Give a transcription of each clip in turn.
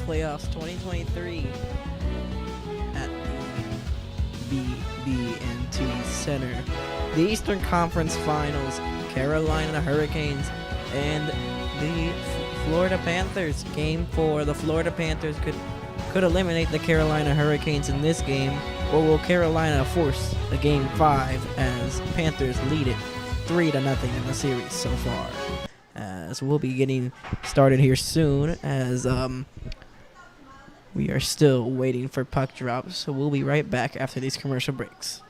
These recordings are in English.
Playoffs 2023 at the BB&T Center. The Eastern Conference Finals, Carolina Hurricanes and the Florida Panthers. Game 4, the Florida Panthers could eliminate the Carolina Hurricanes in this game, or will Carolina force a Game 5 as Panthers lead it 3-0 in the series so far? As we'll be getting started here soon, as we are still waiting for puck drops, so we'll be right back after these commercial breaks.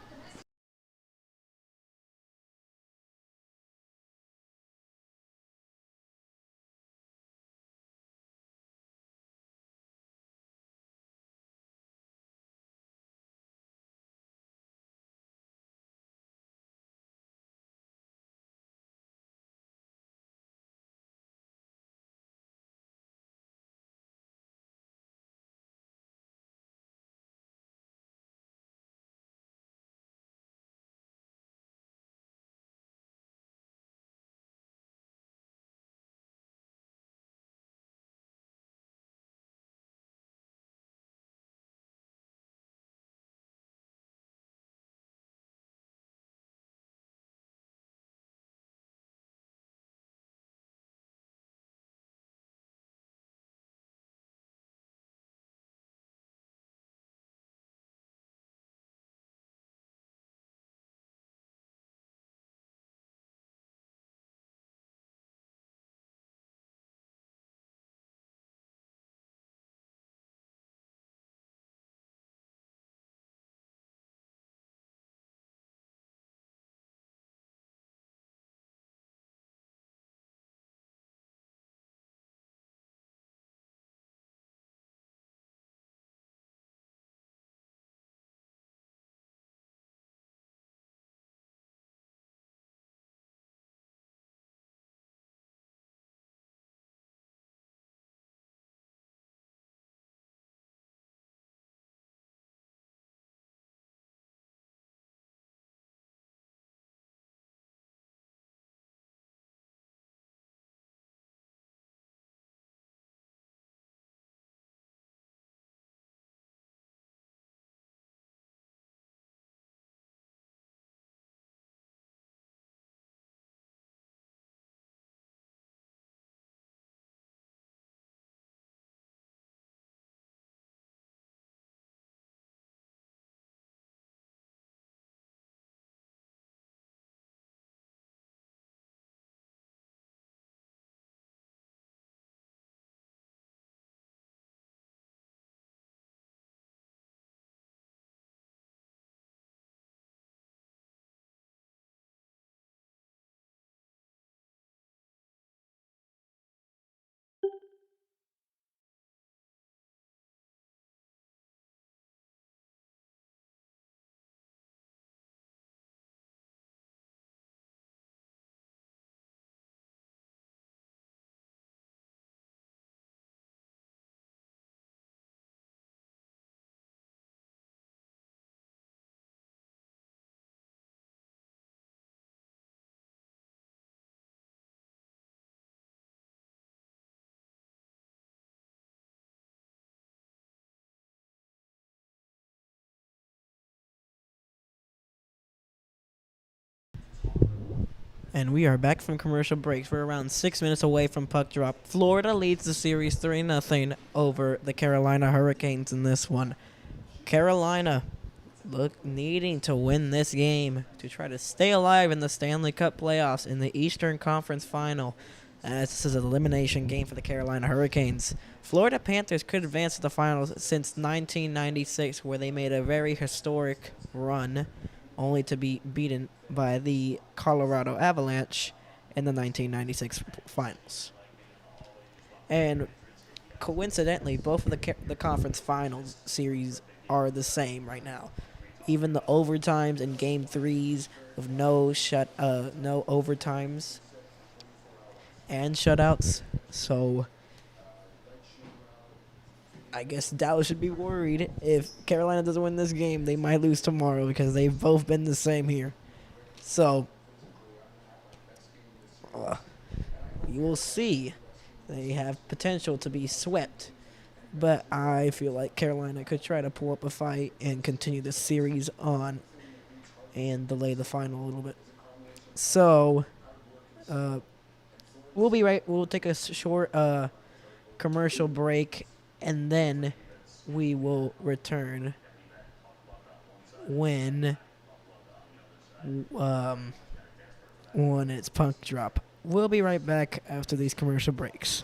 And we are back from commercial breaks. We're around 6 minutes away from puck drop. Florida leads the series 3-0 over the Carolina Hurricanes in this one. Carolina needing to win this game to try to stay alive in the Stanley Cup playoffs in the Eastern Conference Final, as this is an elimination game for the Carolina Hurricanes. Florida Panthers could advance to the finals since 1996, where they made a very historic run, only to be beaten by the Colorado Avalanche in the 1996 finals. And coincidentally, both of the conference finals series are the same right now. Even the overtimes and game 3s with no overtimes and shutouts. So I guess Dallas should be worried. If Carolina doesn't win this game, they might lose tomorrow, because they've both been the same here. So you will see they have potential to be swept but I feel like Carolina could try to pull up a fight and continue the series on and delay the final a little bit. So, uh, we'll be right. We'll take a short commercial break, and then we will return when um when it's punk drop. We'll be right back after these commercial breaks.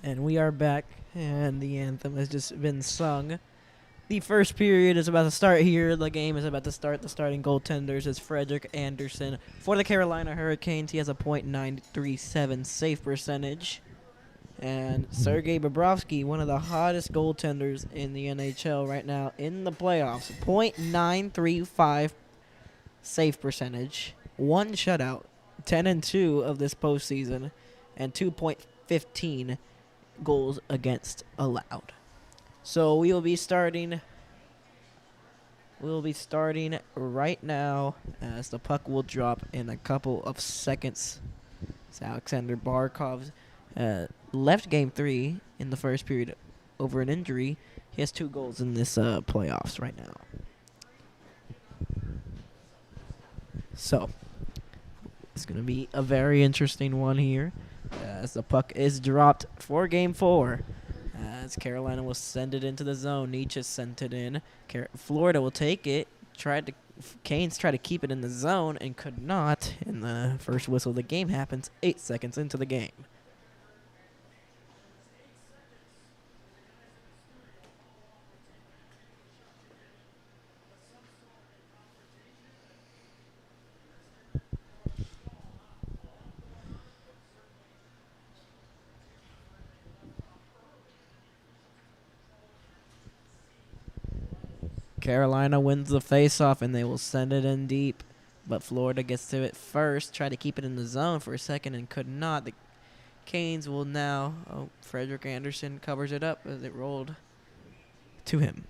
And we are back, and the anthem has just been sung. The first period is about to start here. The game is about to start. The starting goaltenders is Frederick Anderson. For the Carolina Hurricanes, he has a .937 save percentage. And Sergei Bobrovsky, one of the hottest goaltenders in the NHL right now in the playoffs, .935 save percentage. One shutout, 10-2 of this postseason, and 2.15 goals against allowed. So we will be starting right now as the puck will drop in a couple of seconds. It's Alexander Barkov left game 3 in the first period over an injury. He has 2 goals in this playoffs right now. So it's going to be a very interesting one here as the puck is dropped for game 4. As Carolina will send it into the zone. Nietzsche sent it in. Florida will take it. Canes try to keep it in the zone and could not. And the first whistle of the game happens 8 seconds into the game. Carolina wins the faceoff and they will send it in deep. But Florida gets to it first. Tried to keep it in the zone for a second and could not. The Canes will now. Oh, Frederick Anderson covers it up as it rolled to him.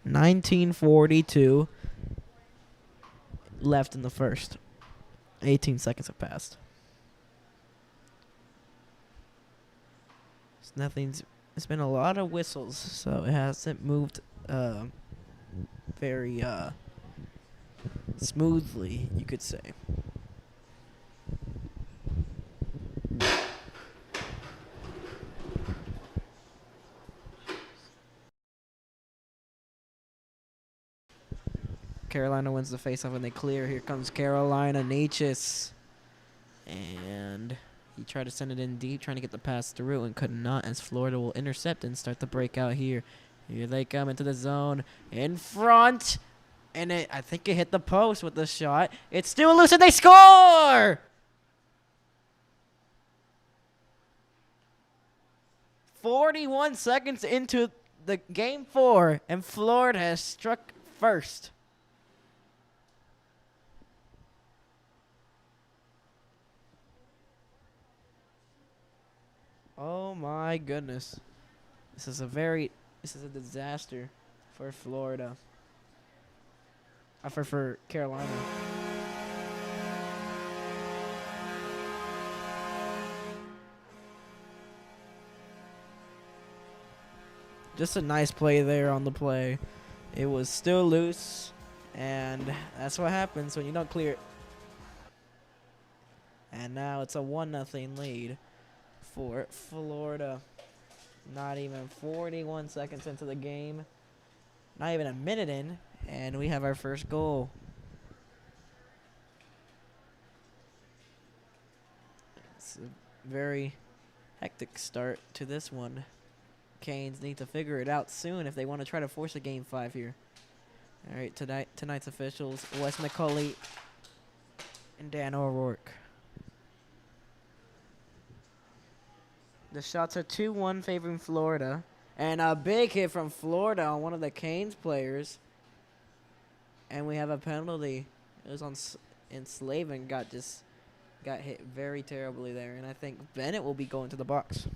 19:42 left in the first. 18 seconds have passed. It's been a lot of whistles, so it hasn't moved very smoothly, you could say. Carolina wins the faceoff and they clear. Here comes Carolina. Natchez. And he tried to send it in deep, trying to get the pass through and could not, as Florida will intercept and start the breakout here. Here they come into the zone. In front. And I think it hit the post with the shot. It's still loose and they score! 41 seconds into the game 4, and Florida has struck first. Oh my goodness. This is a disaster for Florida. For Carolina. Just a nice play there on the play. It was still loose, and that's what happens when you don't clear it. And now it's a 1-0 lead for Florida. Not even 41 seconds into the game. Not even a minute in, and we have our first goal. It's a very hectic start to this one. Canes need to figure it out soon if they want to try to force a game 5 here. All right, tonight's officials, Wes McCauley and Dan O'Rourke. The shots are 2-1 favoring Florida. And a big hit from Florida on one of the Canes players. And we have a penalty. It was on Slavin got hit very terribly there. And I think Bennett will be going to the box.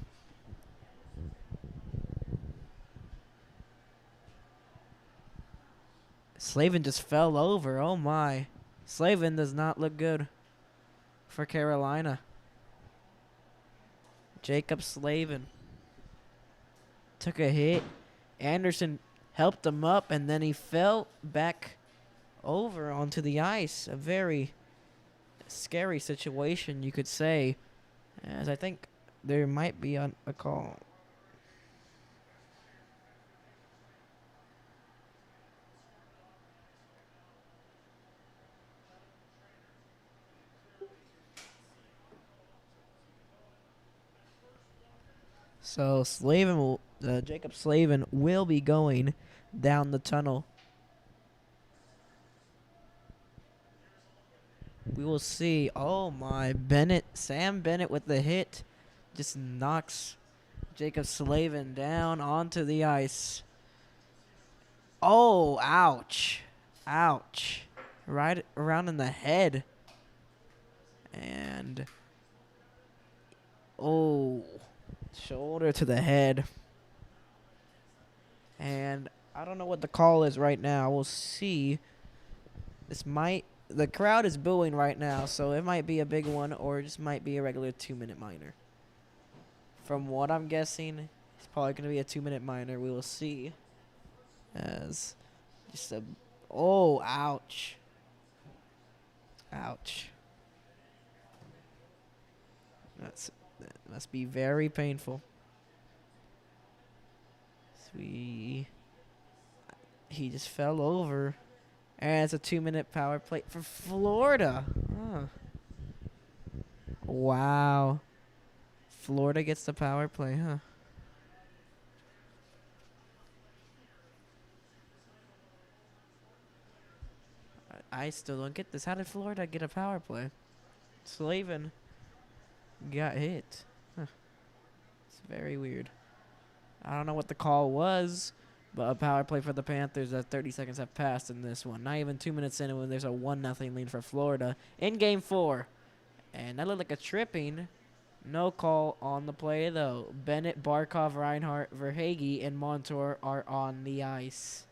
Slavin just fell over. Oh my. Slavin does not look good for Carolina. Jacob Slavin took a hit. Anderson helped him up, and then he fell back over onto the ice. A very scary situation, you could say, as I think there might be a call. So Jacob Slavin will be going down the tunnel. We will see. Oh my, Sam Bennett with the hit just knocks Jacob Slavin down onto the ice. Oh, ouch. Ouch. Right around in the head. And, oh, shoulder to the head. And I don't know what the call is right now. We'll see. The crowd is booing right now, so it might be a big one or it just might be a regular 2-minute minor. From what I'm guessing, it's probably going to be a 2-minute minor. We will see. As just a, oh, ouch. Ouch. That must be very painful. He just fell over. And it's a 2-minute power play for Florida. Huh. Wow. Florida gets the power play, huh? I still don't get this. How did Florida get a power play? Slavin got hit. Huh. It's very weird. I don't know what the call was, but a power play for the Panthers as 30 seconds have passed in this one. Not even 2 minutes in when there's a 1-0 lead for Florida in Game 4. And that looked like a tripping. No call on the play, though. Bennett, Barkov, Reinhardt, Verhage, and Montour are on the ice.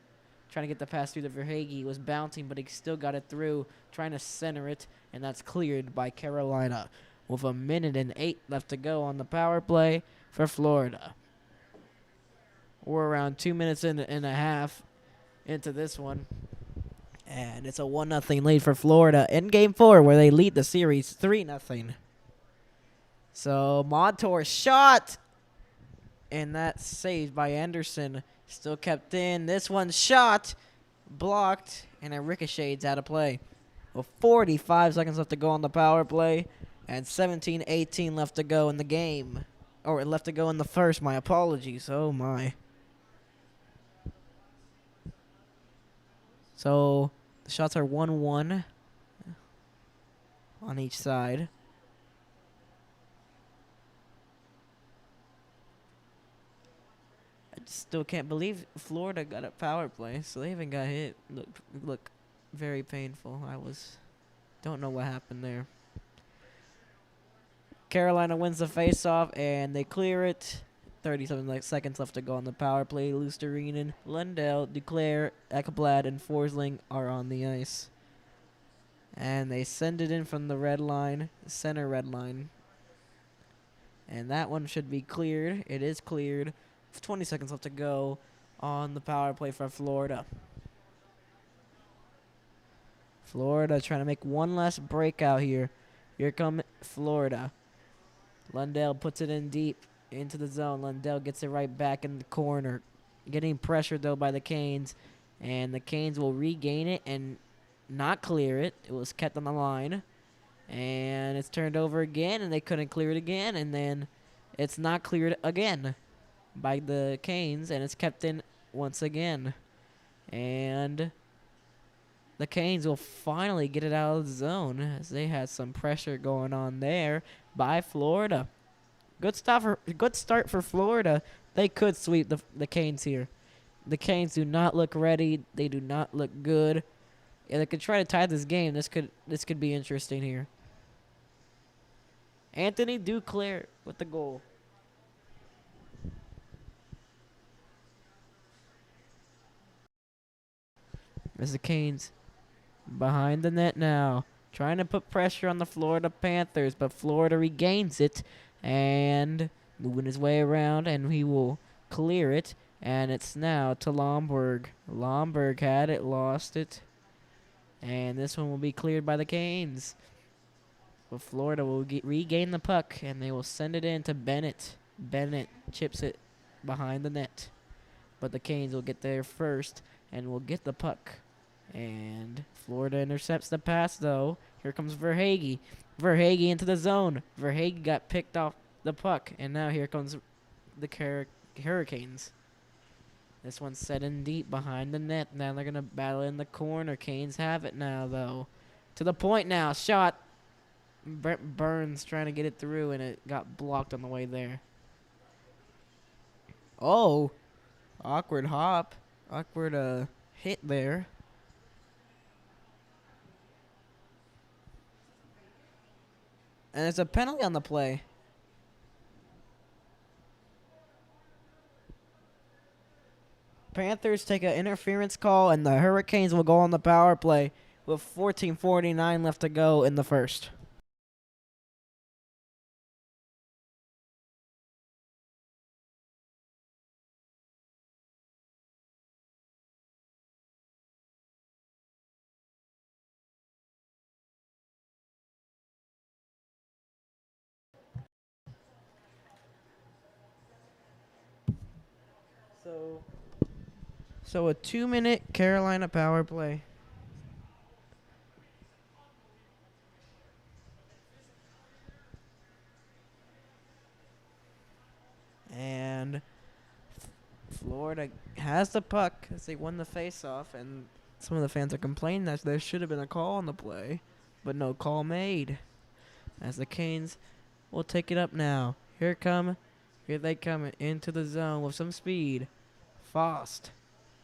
Trying to get the pass through to Verhage. Was bouncing, but he still got it through. Trying to center it, and that's cleared by Carolina. With 1:08 left to go on the power play for Florida. We're around 2 minutes and a half into this one. And it's a 1-0 lead for Florida in Game 4, where they lead the series 3-0. So Montour shot, and that's saved by Anderson. Still kept in. This one shot, blocked, and it ricochets out of play. With 45 seconds left to go on the power play, and 17:18 left to go in the game. Or left to go in the first, my apologies. Oh my. So the shots are 1-1 on each side. I still can't believe Florida got a power play. So they even got hit. Look very painful. Don't know what happened there. Carolina wins the faceoff and they clear it. 37 seconds left to go on the power play. Lusterinen, Lundell, Duclair, Ekblad, and Forsling are on the ice. And they send it in from the red line, center red line. And that one should be cleared. It is cleared. 20 seconds left to go on the power play for Florida. Florida trying to make one last breakout here. Here come Florida. Lundell puts it in deep into the zone. Lundell gets it right back in the corner. Getting pressured, though, by the Canes. And the Canes will regain it and not clear it. It was kept on the line. And it's turned over again, and they couldn't clear it again. And then it's not cleared again by the Canes, and it's kept in once again. And the Canes will finally get it out of the zone as they had some pressure going on there by Florida. Good start for Florida. They could sweep the Canes here. The Canes do not look ready. They do not look good. Yeah, they could try to tie this game. This could be interesting here. Anthony Duclair with the goal. As the Canes behind the net now, trying to put pressure on the Florida Panthers, but Florida regains it and moving his way around, and he will clear it, and it's now to Lomberg. Lomberg had it, lost it, and this one will be cleared by the Canes. But Florida will regain the puck, and they will send it in to Bennett. Bennett chips it behind the net, but the Canes will get there first and will get the puck. And Florida intercepts the pass, though. Here comes Verhage. Verhage into the zone. Verhage got picked off the puck. And now here comes the Hurricanes. This one's set in deep behind the net. Now they're going to battle in the corner. Canes have it now, though. To the point now. Shot. Brent Burns trying to get it through, and it got blocked on the way there. Oh. Awkward hop. Awkward hit there. And it's a penalty on the play. Panthers take an interference call, and the Hurricanes will go on the power play with 14:49 left to go in the first. So a 2-minute Carolina power play. And Florida has the puck as they won the face-off, and some of the fans are complaining that there should have been a call on the play, but no call made. As the Canes will take it up now. Here they come into the zone with some speed. Faust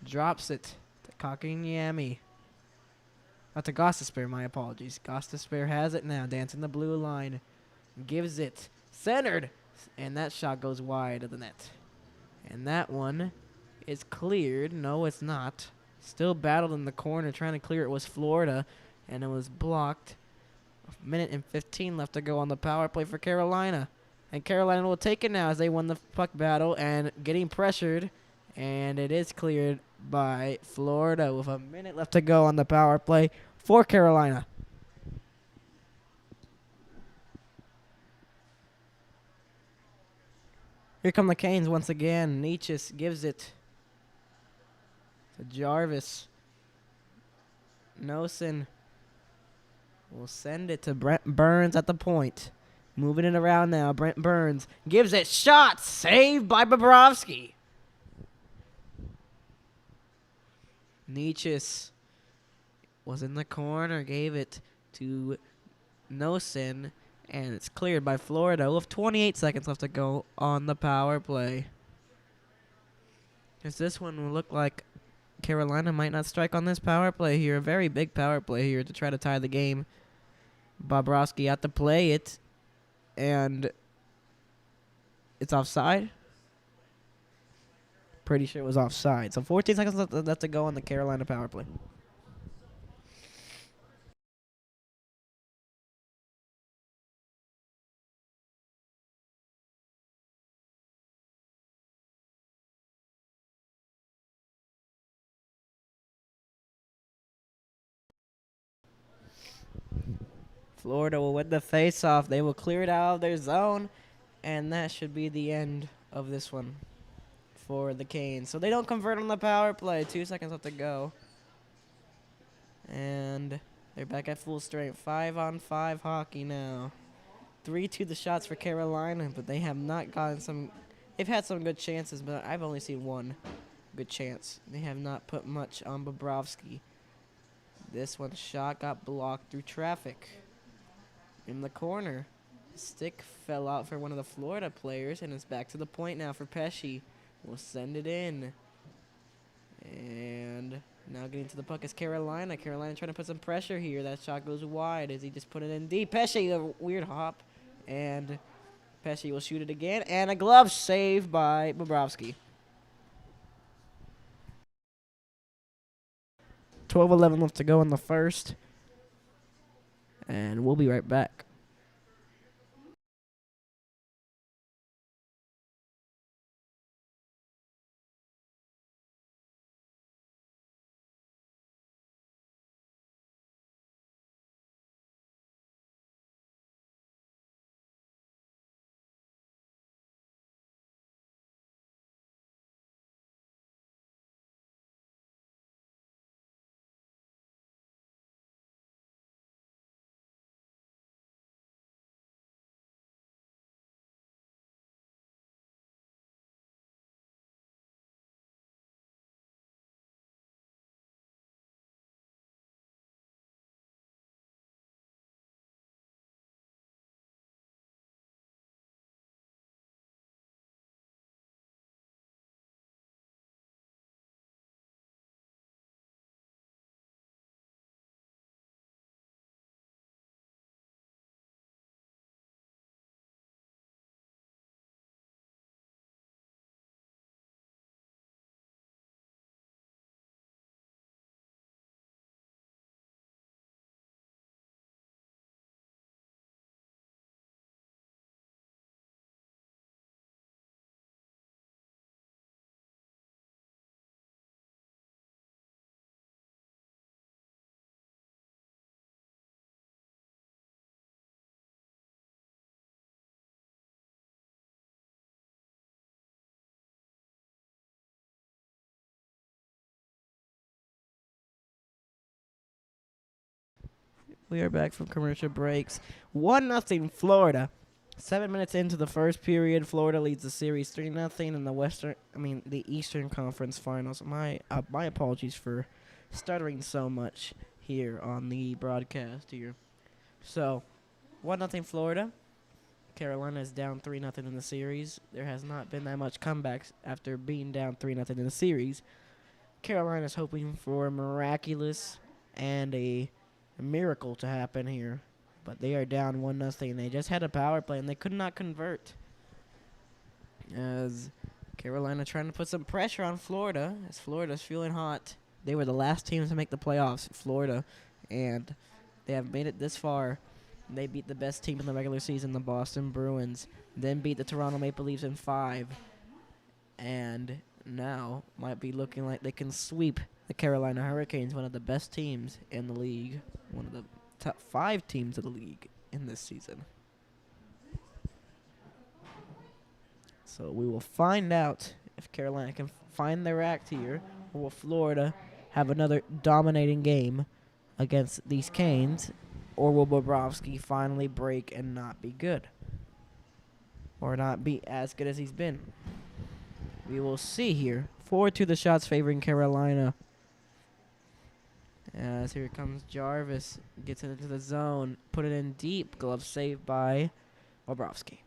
drops it to Kakanyami. To Gostisbehere, my apologies. Gostisbehere has it now, dancing the blue line. Gives it. Centered. And that shot goes wide of the net. And that one is cleared. No, it's not. Still battled in the corner, trying to clear it was Florida. And it was blocked. A minute and 15 left to go on the power play for Carolina. And Carolina will take it now as they won the puck battle and getting pressured. And it is cleared by Florida with a minute left to go on the power play for Carolina. Here come the Canes once again. Nietzsche gives it to Jarvis. Nosen will send it to Brent Burns at the point. Moving it around now. Brent Burns gives it. Shot. Saved by Bobrovsky. Nietzsche was in the corner. Gave it to Nosen. And it's cleared by Florida with 28 seconds left to go on the power play. Because this one will look like Carolina might not strike on this power play here. A very big power play here to try to tie the game. Bobrovsky out to play it. And it's offside. Pretty sure it was offside. So 14 seconds left to go on the Carolina power play. Florida will win the face-off. They will clear it out of their zone. And that should be the end of this one for the Canes. So they don't convert on the power play. 2 seconds left to go. And they're back at full strength. 5-on-5 hockey now. 3-2 the shots for Carolina, but they have not gotten some. They've had some good chances, but I've only seen one good chance. They have not put much on Bobrovsky. This one shot got blocked through traffic. In the corner. Stick fell out for one of the Florida players, and it's back to the point now for Pesce. We'll send it in. And now getting to the puck is Carolina. Carolina trying to put some pressure here. That shot goes wide as he just put it in deep. Pesce, a weird hop. And Pesce will shoot it again. And a glove save by Bobrovsky. 12-11 left to go in the first. And we'll be right back. We are back from commercial breaks. 1-0 Florida. 7 minutes into the first period, Florida leads the series 3-0 in the Eastern Conference Finals. My apologies for stuttering so much here on the broadcast here. So, 1-0 Florida. Carolina is down 3-0 in the series. There has not been that much comebacks after being down 3-0 in the series. Carolina is hoping for a miraculous and a miracle to happen here. But they are down 1-0. They just had a power play, and they could not convert. As Carolina trying to put some pressure on Florida, as Florida's feeling hot. They were the last team to make the playoffs, Florida, and they have made it this far. They beat the best team in the regular season, the Boston Bruins, then beat the Toronto Maple Leafs in 5, and now might be looking like they can sweep the Carolina Hurricanes, one of the best teams in the league, one of the top 5 teams of the league in this season. So we will find out if Carolina can find their act here, or will Florida have another dominating game against these Canes, or will Bobrovsky finally break and not be good, or not be as good as he's been. We will see here. 4-2 the shots favoring Carolina. As here comes Jarvis. Gets it into the zone. Put it in deep. Glove saved by Bobrovsky.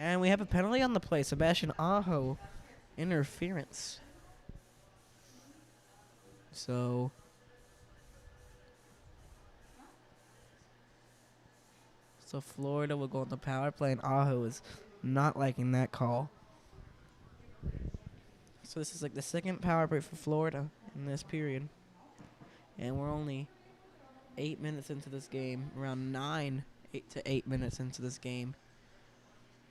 And we have a penalty on the play. Sebastian Aho, interference. So Florida will go on the power play, and Aho is not liking that call. So this is like the second power play for Florida in this period. And we're only 8 minutes into this game, around 8 to 8 minutes into this game.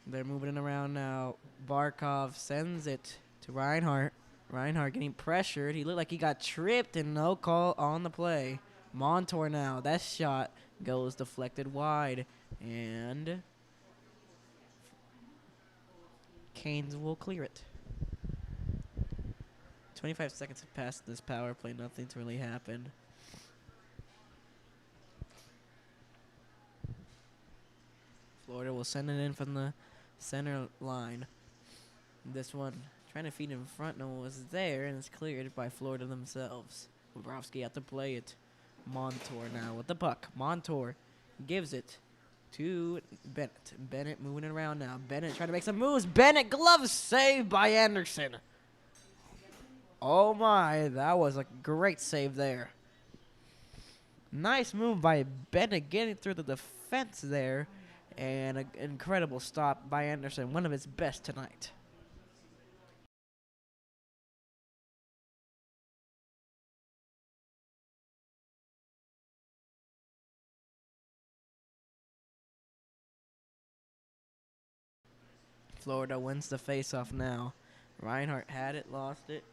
They're moving it around now. Barkov sends it to Reinhart. Reinhart getting pressured. He looked like he got tripped and no call on the play. Montour now. That shot goes deflected wide. And Canes will clear it. 25 seconds have passed this power play. Nothing's really happened. Florida will send it in from the center line. This one trying to feed in front. No one was there, and it's cleared by Florida themselves. Bobrovsky out to play it. Montour now with the puck. Montour gives it to Bennett. Bennett moving it around now. Bennett trying to make some moves. Bennett glove save by Anderson. Oh my, that was a great save there. Nice move by Bennett getting through the defense there. And an incredible stop by Anderson, one of his best tonight. Florida wins the faceoff now. Reinhart had it, lost it.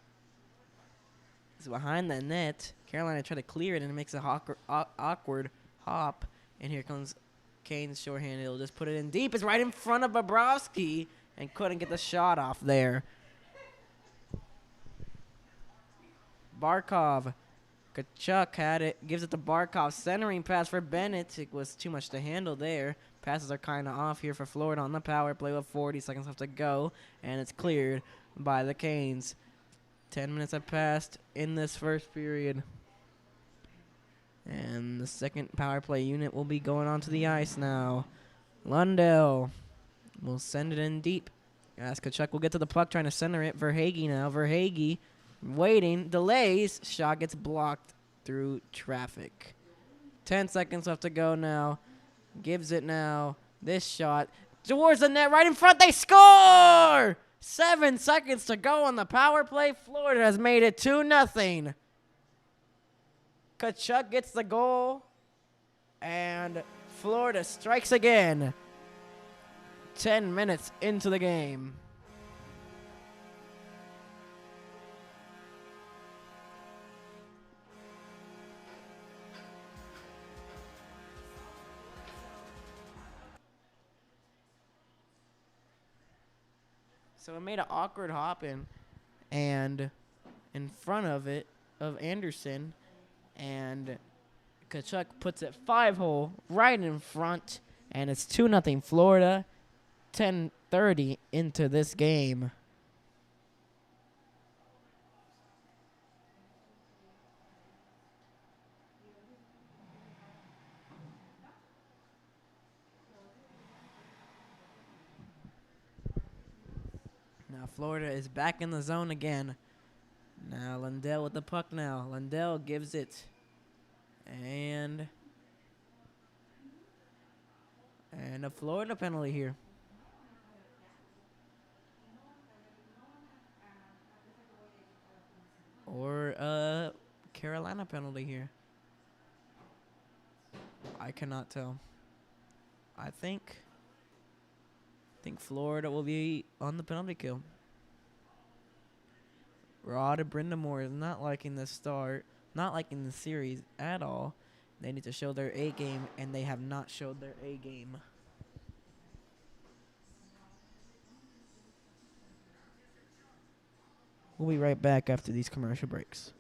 It's behind the net. Carolina tried to clear it, and it makes a awkward hop. And here comes Canes shorthanded. He'll just put it in deep. It's right in front of Bobrovsky and couldn't get the shot off there. Barkov. Kachuk had it. Gives it to Barkov. Centering pass for Bennett. It was too much to handle there. Passes are kind of off here for Florida on the power play with 40 seconds left to go. And it's cleared by the Canes. 10 minutes have passed in this first period. And the second power play unit will be going onto the ice now. Lundell will send it in deep. As Kachuk will get to the puck, trying to center it. Verhaeghe now. Verhaeghe waiting, delays. Shot gets blocked through traffic. 10 seconds left to go now. Gives it now. This shot towards the net, right in front. They score! 7 seconds to go on the power play. Florida has made it 2-0. Kachuk gets the goal, and Florida strikes again. 10 minutes into the game. So it made an awkward hop in, and in front of it, of Anderson, and Kachuk puts it 5-hole right in front, and it's 2-0 Florida. 10:30 into this game. Now Florida is back in the zone again. Now Lundell with the puck now. Lundell gives it. And a Florida penalty here. Or a Carolina penalty here. I cannot tell. I think Florida will be on the penalty kill. Rod and Brindamore is not liking the start, not liking the series at all. They need to show their A game, and they have not showed their A game. We'll be right back after these commercial breaks.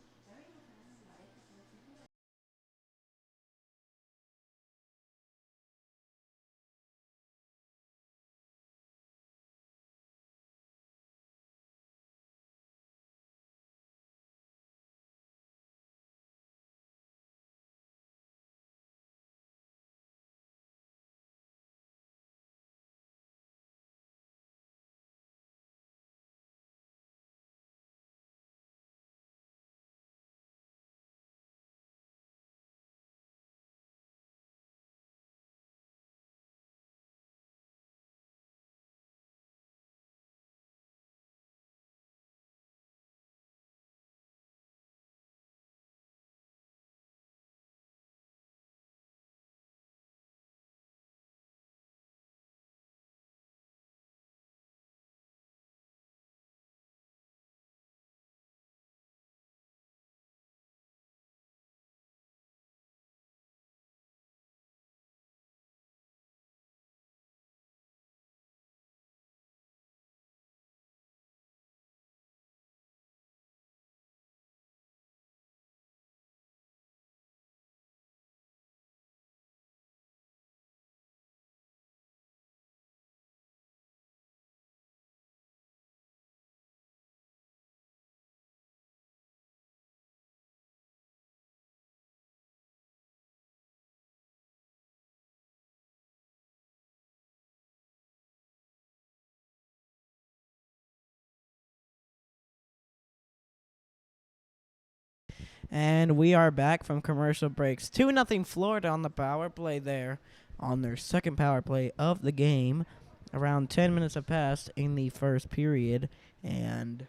And we are back from commercial breaks. 2-0 Florida on the power play there on their second power play of the game. Around 10 minutes have passed in the first period. And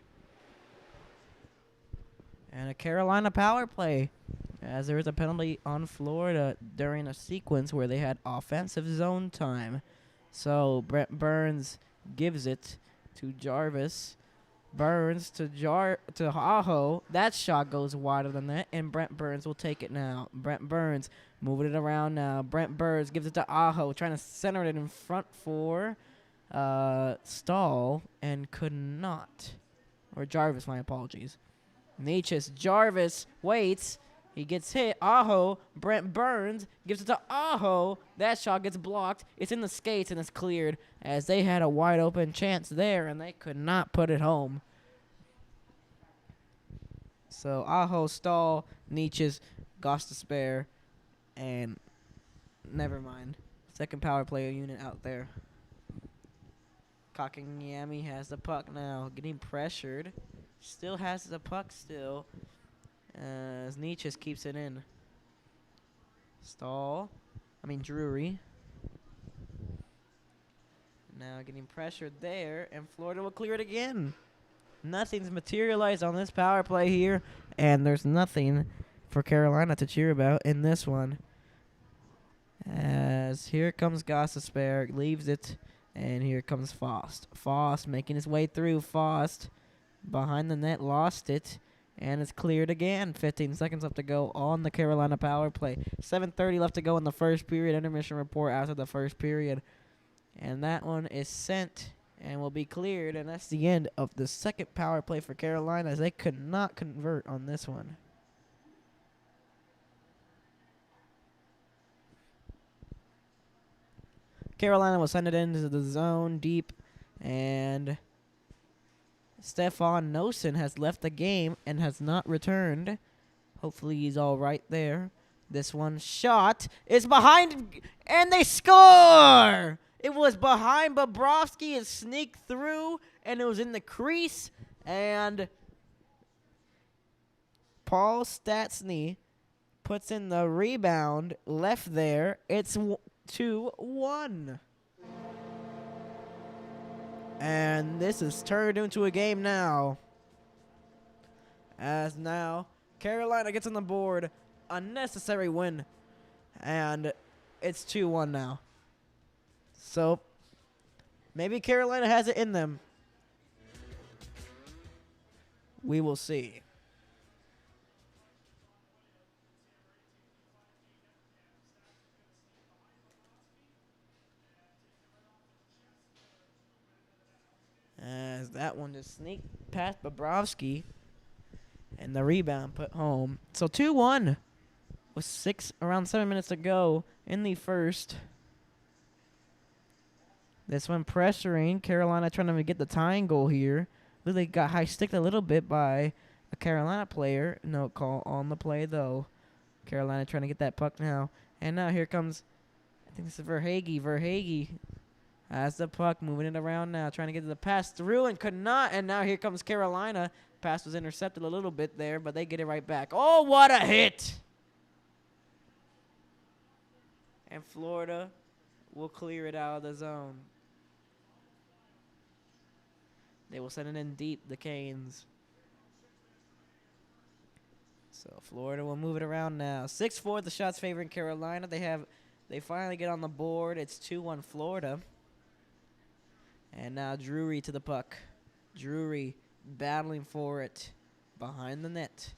a Carolina power play, as there is a penalty on Florida during a sequence where they had offensive zone time. So Brent Burns gives it to Jarvis. Burns to Aho. That shot goes wider than that, and Brent Burns will take it now. Brent Burns moving it around now. Brent Burns gives it to Aho, trying to center it in front for Stahl, and could not. Or Jarvis, my apologies. Natchez, Jarvis waits. He gets hit. Aho, Brent Burns gives it to Aho. That shot gets blocked. It's in the skates and it's cleared, as they had a wide open chance there and they could not put it home. So Aho, Stahl, Natchez, Goss to spare, and never mind. Second power play unit out there. Kakanyami has the puck now, getting pressured. Still has the puck still, as Natchez keeps it in. Drury. Now getting pressured there, and Florida will clear it again. Nothing's materialized on this power play here, and there's nothing for Carolina to cheer about in this one. As here comes Gossesberg, leaves it, and here comes Fost. Fost making his way through. Fost behind the net, lost it, and it's cleared again. 15 seconds left to go on the Carolina power play. 7:30 left to go in the first period. Intermission report after the first period. And that one is sent and will be cleared, and that's the end of the second power play for Carolina, as they could not convert on this one. Carolina will send it into the zone deep, and Stefan Nosen has left the game and has not returned. Hopefully he's all right there. This one shot is behind, and they score! It was behind Bobrovsky. It sneaked through, and it was in the crease. And Paul Stastny puts in the rebound left there. It's 2-1. And this is turned into a game now. As now Carolina gets on the board. A necessary win. And it's 2-1 now. So, maybe Carolina has it in them. We will see. As that one just sneaked past Bobrovsky. And the rebound put home. So 2-1 with around 7 minutes to go in the first. This one pressuring Carolina, trying to get the tying goal here. They got high-sticked a little bit by a Carolina player. No call on the play, though. Carolina trying to get that puck now. And now here comes, I think this is Verhaeghe. Verhaeghe has the puck, moving it around now, trying to get the pass through and could not. And now here comes Carolina. Pass was intercepted a little bit there, but they get it right back. Oh, what a hit! And Florida will clear it out of the zone. They will send it in deep, the Canes. So Florida will move it around now. 6-4, the shots favoring Carolina. They finally get on the board. It's 2-1 Florida. And now Drury to the puck. Drury battling for it behind the net.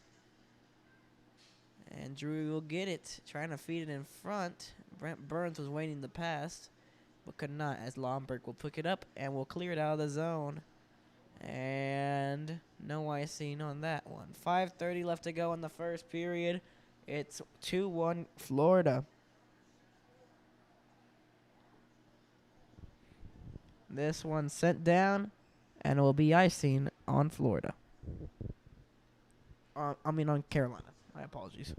And Drury will get it, trying to feed it in front. Brent Burns was waiting to pass, but could not, as Lomberg will pick it up and will clear it out of the zone. And no icing on that one. 5:30 left to go in the first period. It's 2-1 Florida. This one sent down, and it will be icing on Florida. On Carolina. My apologies.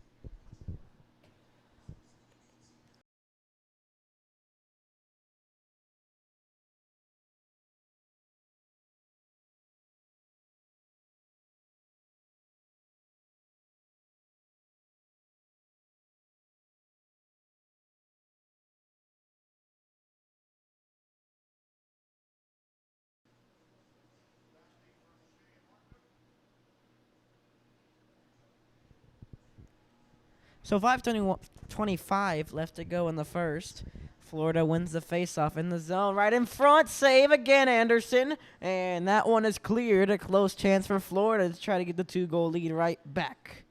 So 5:25 left to go in the first. Florida wins the faceoff in the zone. Right in front. Save again, Anderson. And that one is cleared. A close chance for Florida to try to get the 2-goal lead right back.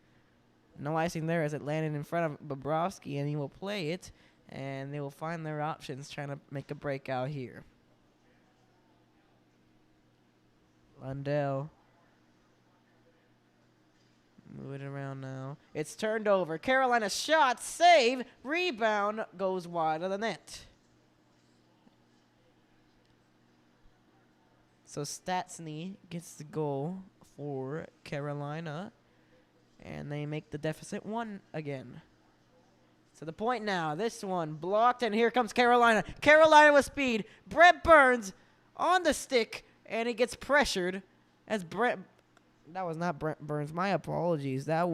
No icing there as it landed in front of Bobrovsky, and he will play it. And they will find their options trying to make a breakout here. Lundell. Move it around now. It's turned over. Carolina shot, save, rebound, goes wide of the net. So Stastny gets the goal for Carolina, and they make the deficit 1 again. To the point now. This one blocked, and here comes Carolina. Carolina with speed. Brent Burns on the stick, and he gets pressured as Brent. That was not Brent Burns. My apologies. I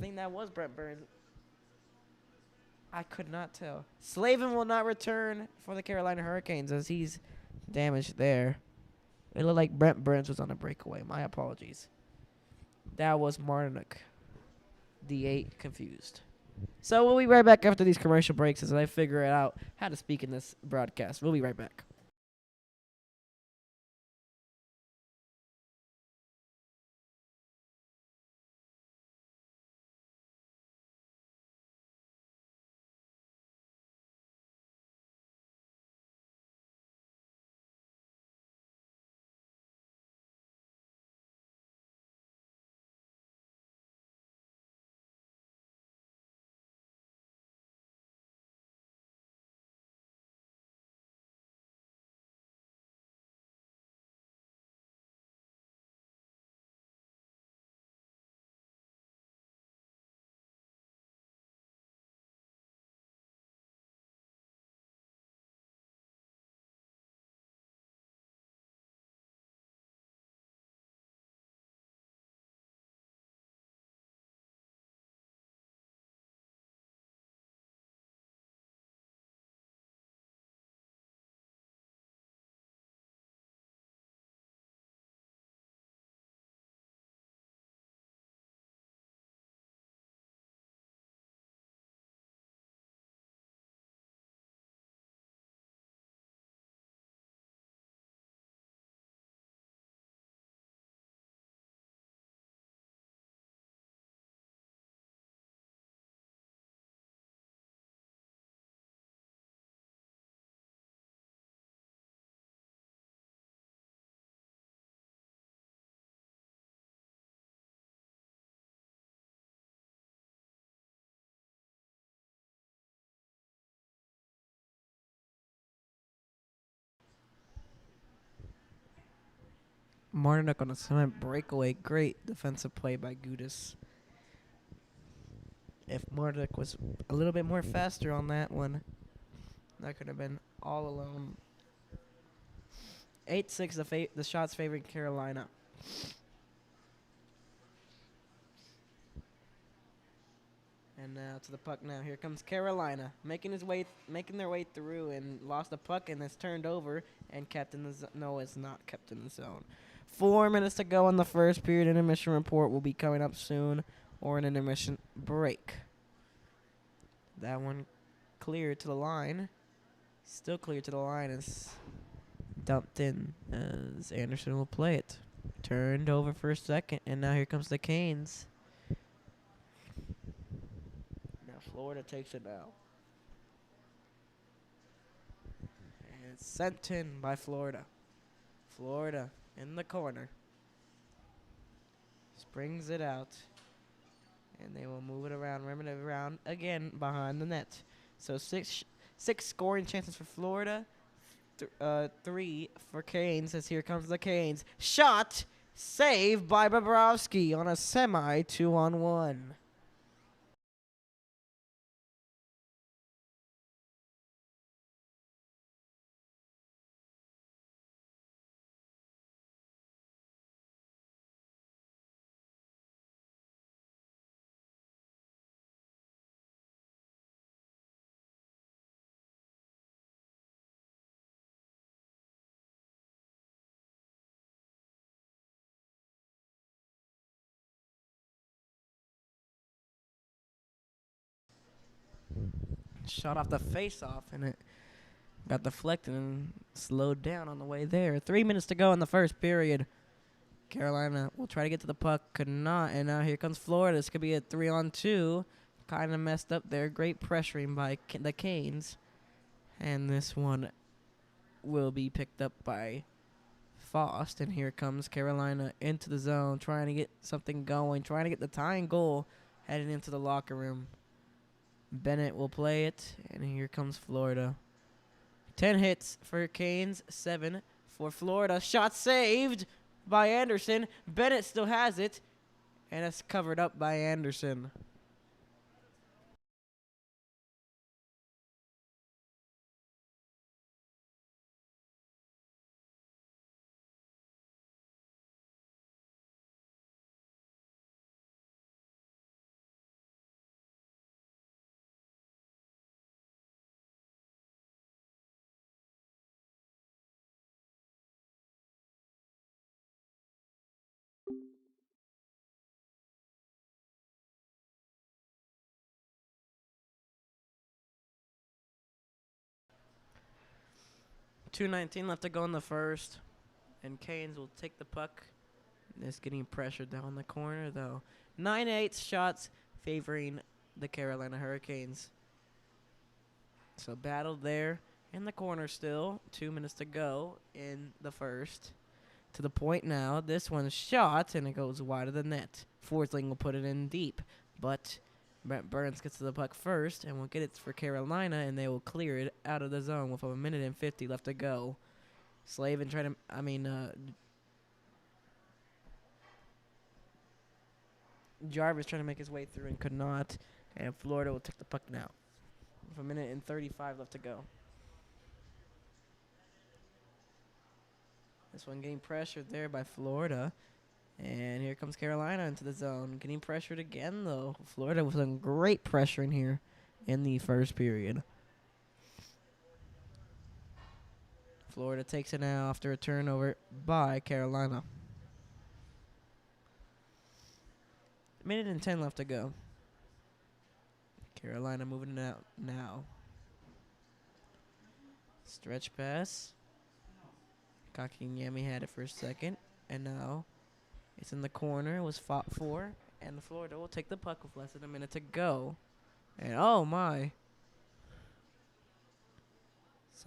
think that was Brent Burns. I could not tell. Slavin will not return for the Carolina Hurricanes as he's damaged there. It looked like Brent Burns was on a breakaway. My apologies. That was Martinook. D8 confused. So we'll be right back after these commercial breaks as I figure out how to speak in this broadcast. We'll be right back. Martinook on a cement breakaway. Great defensive play by Gudis. If Martinook was a little bit more faster on that one, that could have been all alone. 8-6, the shots favoring Carolina. And now to the puck now. Here comes Carolina, making their way through and lost the puck and it's turned over and kept in the zone. No, it's not kept in the zone. 4 minutes to go in the first period. Intermission report will be coming up soon, or an intermission break. That one cleared to the line. Still clear to the line. It's dumped in as Anderson will play it. Turned over for a second, and now here comes the Canes. Now Florida takes it now. And it's sent in by Florida. Florida in the corner. Springs it out. And they will move it around, rim it around again behind the net. So six scoring chances for Florida. 3 for Canes as here comes the Canes. Shot! Saved by Bobrovsky on a semi 2-on-1. Shot off the face-off, and it got deflected and slowed down on the way there. 3 minutes to go in the first period. Carolina will try to get to the puck, could not, and now here comes Florida. This could be a 3-on-2. Kind of messed up there. Great pressuring by the Canes. And this one will be picked up by Faust, and here comes Carolina into the zone, trying to get something going, trying to get the tying goal, heading into the locker room. Bennett will play it, and here comes Florida. 10 hits for Canes, 7 for Florida. Shot saved by Anderson. Bennett still has it, and it's covered up by Anderson. 2:19 left to go in the first, and Canes will take the puck. It's getting pressured down the corner, though. 9-8 shots favoring the Carolina Hurricanes. So battle there in the corner still. 2 minutes to go in the first. To the point now. This one's shot, and it goes wide of the net. Forsling will put it in deep. But Brent Burns gets to the puck first and will get it for Carolina, and they will clear it out of the zone with 1:50 left to go. Slavin trying to, Jarvis trying to make his way through and could not. And Florida will take the puck now. With 1:35 left to go. This one getting pressured there by Florida. And here comes Carolina into the zone. Getting pressured again, though. Florida with some great pressure in here in the first period. Florida takes it now after a turnover by Carolina. 1:10 left to go. Carolina moving it out now. Stretch pass. Kakinyemi had it for a second. And now it's in the corner. It was fought for. And Florida will take the puck with less than a minute to go. And oh my.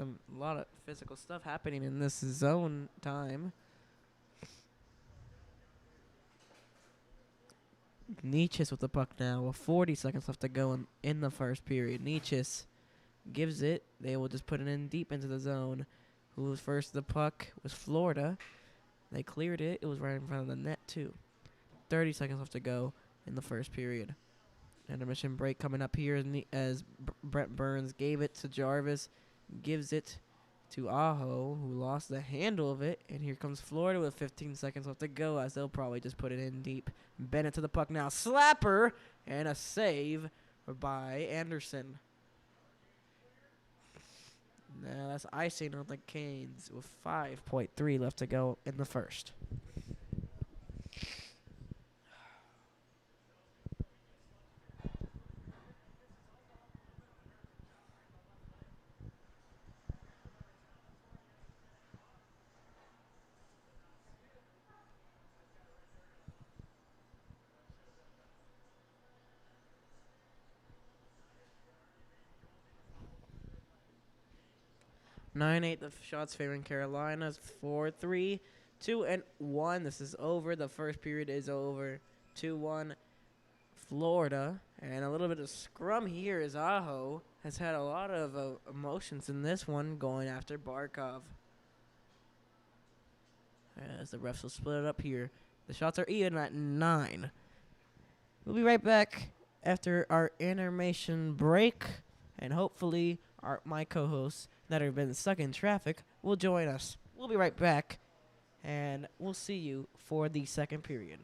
A lot of physical stuff happening in this zone time. Nietzsche's with the puck now with 40 seconds left to go in the first period. Nietzsche's gives it. They will just put it in deep into the zone. Who was first to the puck was Florida. They cleared it. It was right in front of the net, too. 30 seconds left to go in the first period. Intermission break coming up here as Brent Burns gave it to Jarvis. Gives it to Aho, who lost the handle of it. And here comes Florida with 15 seconds left to go, as they'll probably just put it in deep. Bennett to the puck now. Slapper! And a save by Anderson. Now that's icing on the Canes with 5.3 left to go in the first. Nine eight. The shots favoring Carolina. 4-3, 2-1. This is over. The first period is over. 2-1. Florida. And a little bit of scrum here as Aho has had a lot of emotions in this one going after Barkov. As the refs will split it up here. The shots are even at 9. We'll be right back after our intermission break. And hopefully my co-hosts that have been stuck in traffic will join us. We'll be right back. And we'll see you for the second period.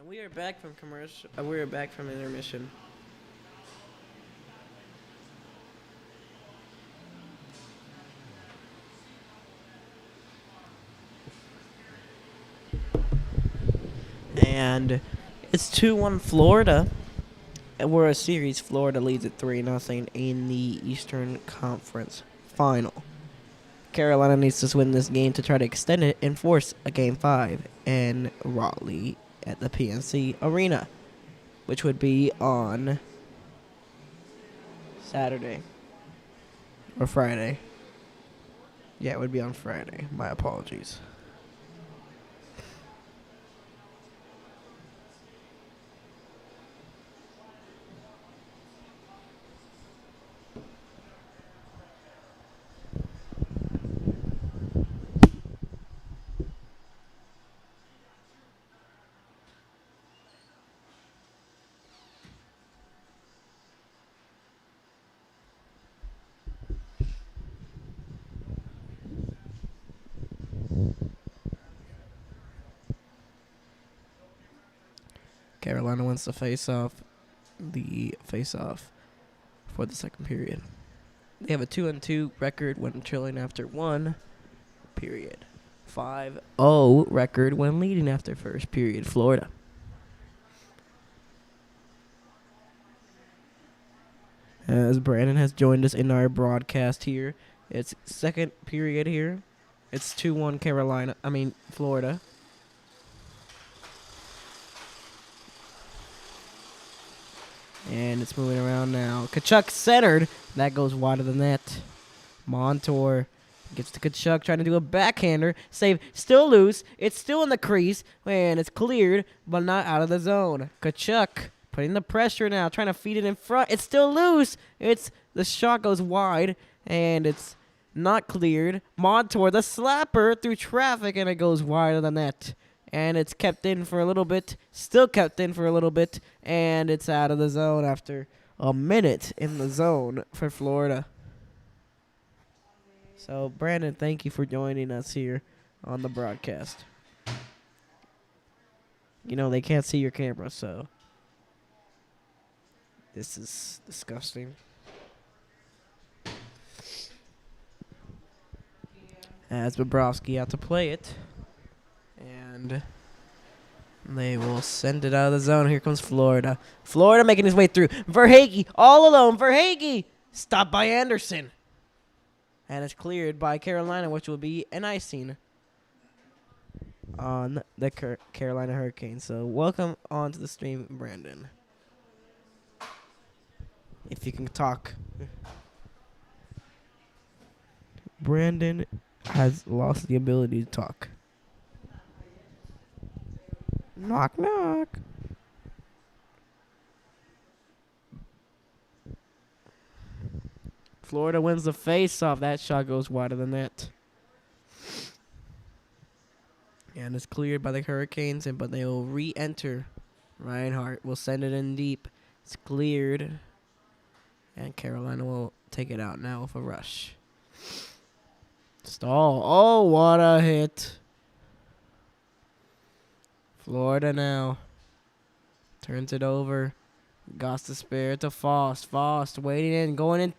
And we are back from commercial. We are back from intermission. And it's 2-1 Florida. And we're a series. Florida leads at 3-0 in the Eastern Conference Final. Carolina needs to win this game to try to extend it and force a Game 5 in Raleigh at the PNC Arena, which would be on Saturday or Friday. Yeah, it would be on Friday. My apologies. Carolina wins the face-off for the second period. They have a 2-2 record when trailing after one period. 5-0 record when leading after first period. Florida. As Brandon has joined us in our broadcast here, it's second period here. It's 2-1 Florida. And it's moving around now. Kachuk centered. That goes wide of the net. Montour gets to Kachuk, trying to do a backhander. Save, still loose. It's still in the crease. And it's cleared, but not out of the zone. Kachuk putting the pressure now, trying to feed it in front. It's still loose. The shot goes wide, and it's not cleared. Montour, the slapper, through traffic, and it goes wide of the net. And it's kept in for a little bit, still kept in for a little bit, and it's out of the zone after a minute in the zone for Florida. So, Brandon, thank you for joining us here on the broadcast. You know, they can't see your camera, so this is disgusting. As Bobrovsky out to play it. And they will send it out of the zone. Here comes Florida. Florida making his way through. Verhaeghe all alone. Verhaeghe stopped by Anderson. And it's cleared by Carolina, which will be an icing on the Carolina Hurricanes. So welcome onto the stream, Brandon. If you can talk. Brandon has lost the ability to talk. Knock, knock. Florida wins the face-off. That shot goes wide of the net. And it's cleared by the Hurricanes, but they will re-enter. Reinhardt will send it in deep. It's cleared. And Carolina will take it out now with a rush. Stall. Oh, what a hit. Florida now turns it over. Got to spare to Faust. Faust waiting in, going in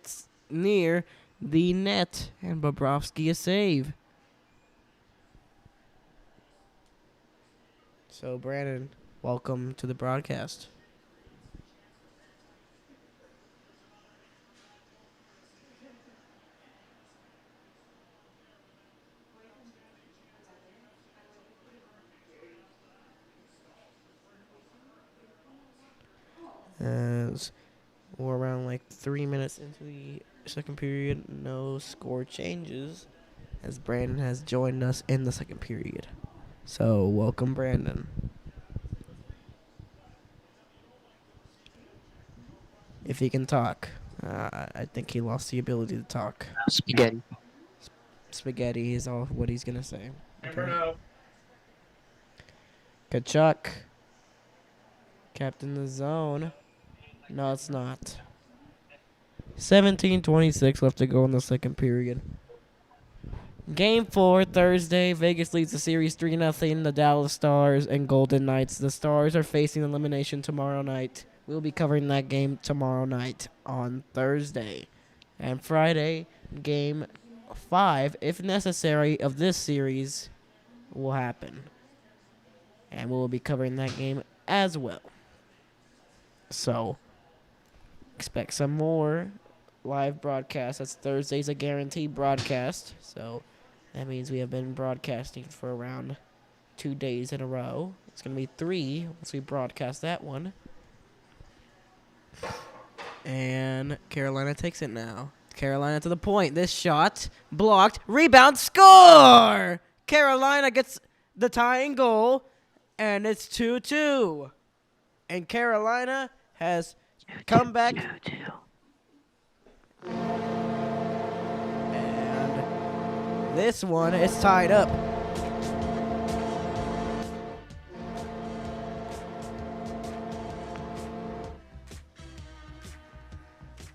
near the net. And Bobrovsky a save. So, Brandon, welcome to the broadcast. As we're around like 3 minutes into the second period, no score changes as Brandon has joined us in the second period. So, welcome, Brandon. If he can talk. I think he lost the ability to talk. Spaghetti. Spaghetti is all what he's going to say. Okay. Kachuk. Kept in the zone. No, it's not. 17:26 left to go in the second period. Game 4, Thursday. Vegas leads the series 3-0. The Dallas Stars and Golden Knights. The Stars are facing elimination tomorrow night. We'll be covering that game tomorrow night on Thursday. And Friday, Game 5, if necessary, of this series will happen. And we'll be covering that game as well. So, expect some more live broadcasts. That's Thursday's a guaranteed broadcast. So, that means we have been broadcasting for around 2 days in a row. It's going to be 3 once we broadcast that one. And Carolina takes it now. Carolina to the point. This shot blocked. Rebound. Score! Carolina gets the tying goal. And it's 2-2. And Carolina has come back. And this one is tied up.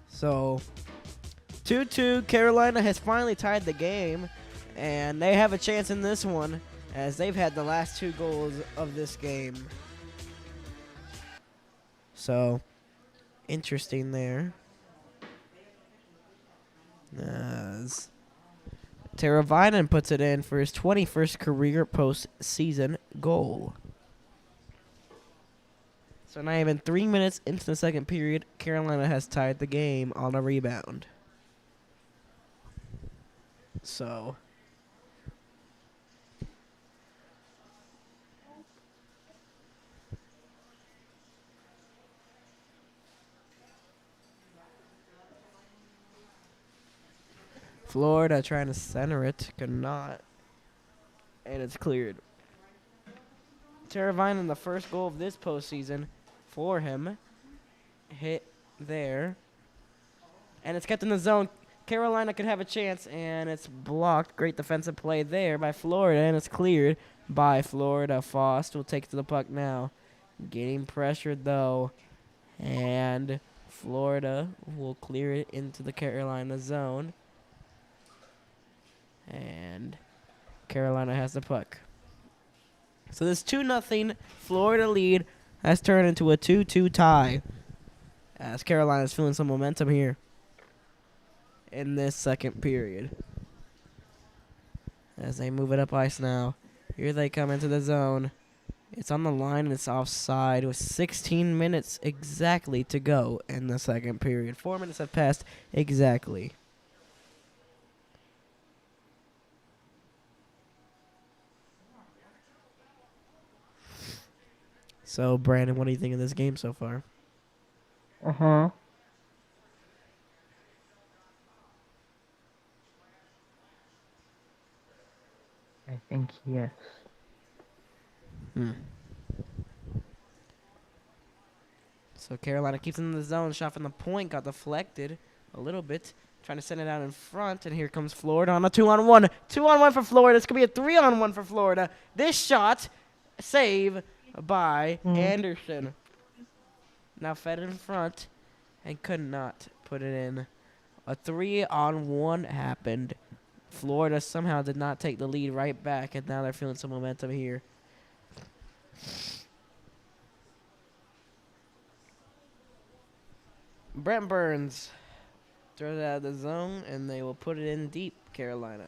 So, 2-2. Carolina has finally tied the game. And they have a chance in this one, as they've had the last 2 goals of this game. So, interesting there. As Teravainen puts it in for his 21st career postseason goal. So not even 3 minutes into the second period, Carolina has tied the game on a rebound. So, Florida trying to center it, could not, and it's cleared. Teravainen, the first goal of this postseason for him, hit there, and it's kept in the zone. Carolina could have a chance, and it's blocked. Great defensive play there by Florida, and it's cleared by Florida. Faust will take to the puck now. Getting pressured, though, and Florida will clear it into the Carolina zone. And Carolina has the puck. So this 2-0 Florida lead has turned into a 2-2 tie, as Carolina's feeling some momentum here in this second period. As they move it up ice now. Here they come into the zone. It's on the line and it's offside with 16 minutes exactly to go in the second period. 4 minutes have passed exactly. So, Brandon, what do you think of this game so far? I think yes. So Carolina keeps it in the zone. Shot from the point got deflected a little bit. Trying to send it out in front. And here comes Florida on a 2-on-1. 2-on-1 for Florida. This could be a 3-on-1 for Florida. This shot, save by Anderson. Now fed in front and could not put it in. A 3-on-1 happened. Florida somehow did not take the lead right back, and now they're feeling some momentum here. Brent Burns throws it out of the zone, and they will put it in deep, Carolina.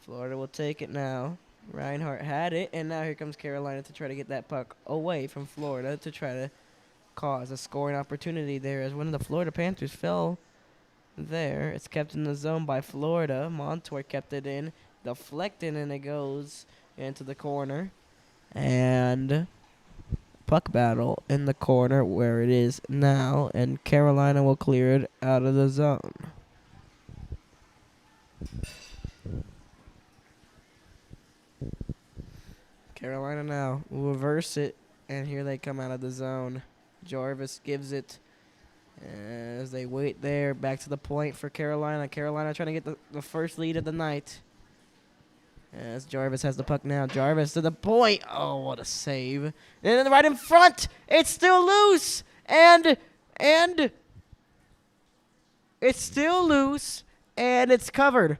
Florida will take it now. Reinhardt had it, and now here comes Carolina to try to get that puck away from Florida to try to cause a scoring opportunity there, as one of the Florida Panthers fell there. It's kept in the zone by Florida. Montour kept it in, deflected, and it goes into the corner. And puck battle in the corner where it is now, and Carolina will clear it out of the zone. Carolina now will reverse it, and here they come out of the zone. Jarvis gives it as they wait there. Back to the point for Carolina. Carolina trying to get the first lead of the night. As Jarvis has the puck now. Jarvis to the point. Oh, what a save. And then right in front. It's still loose. And it's still loose. And it's covered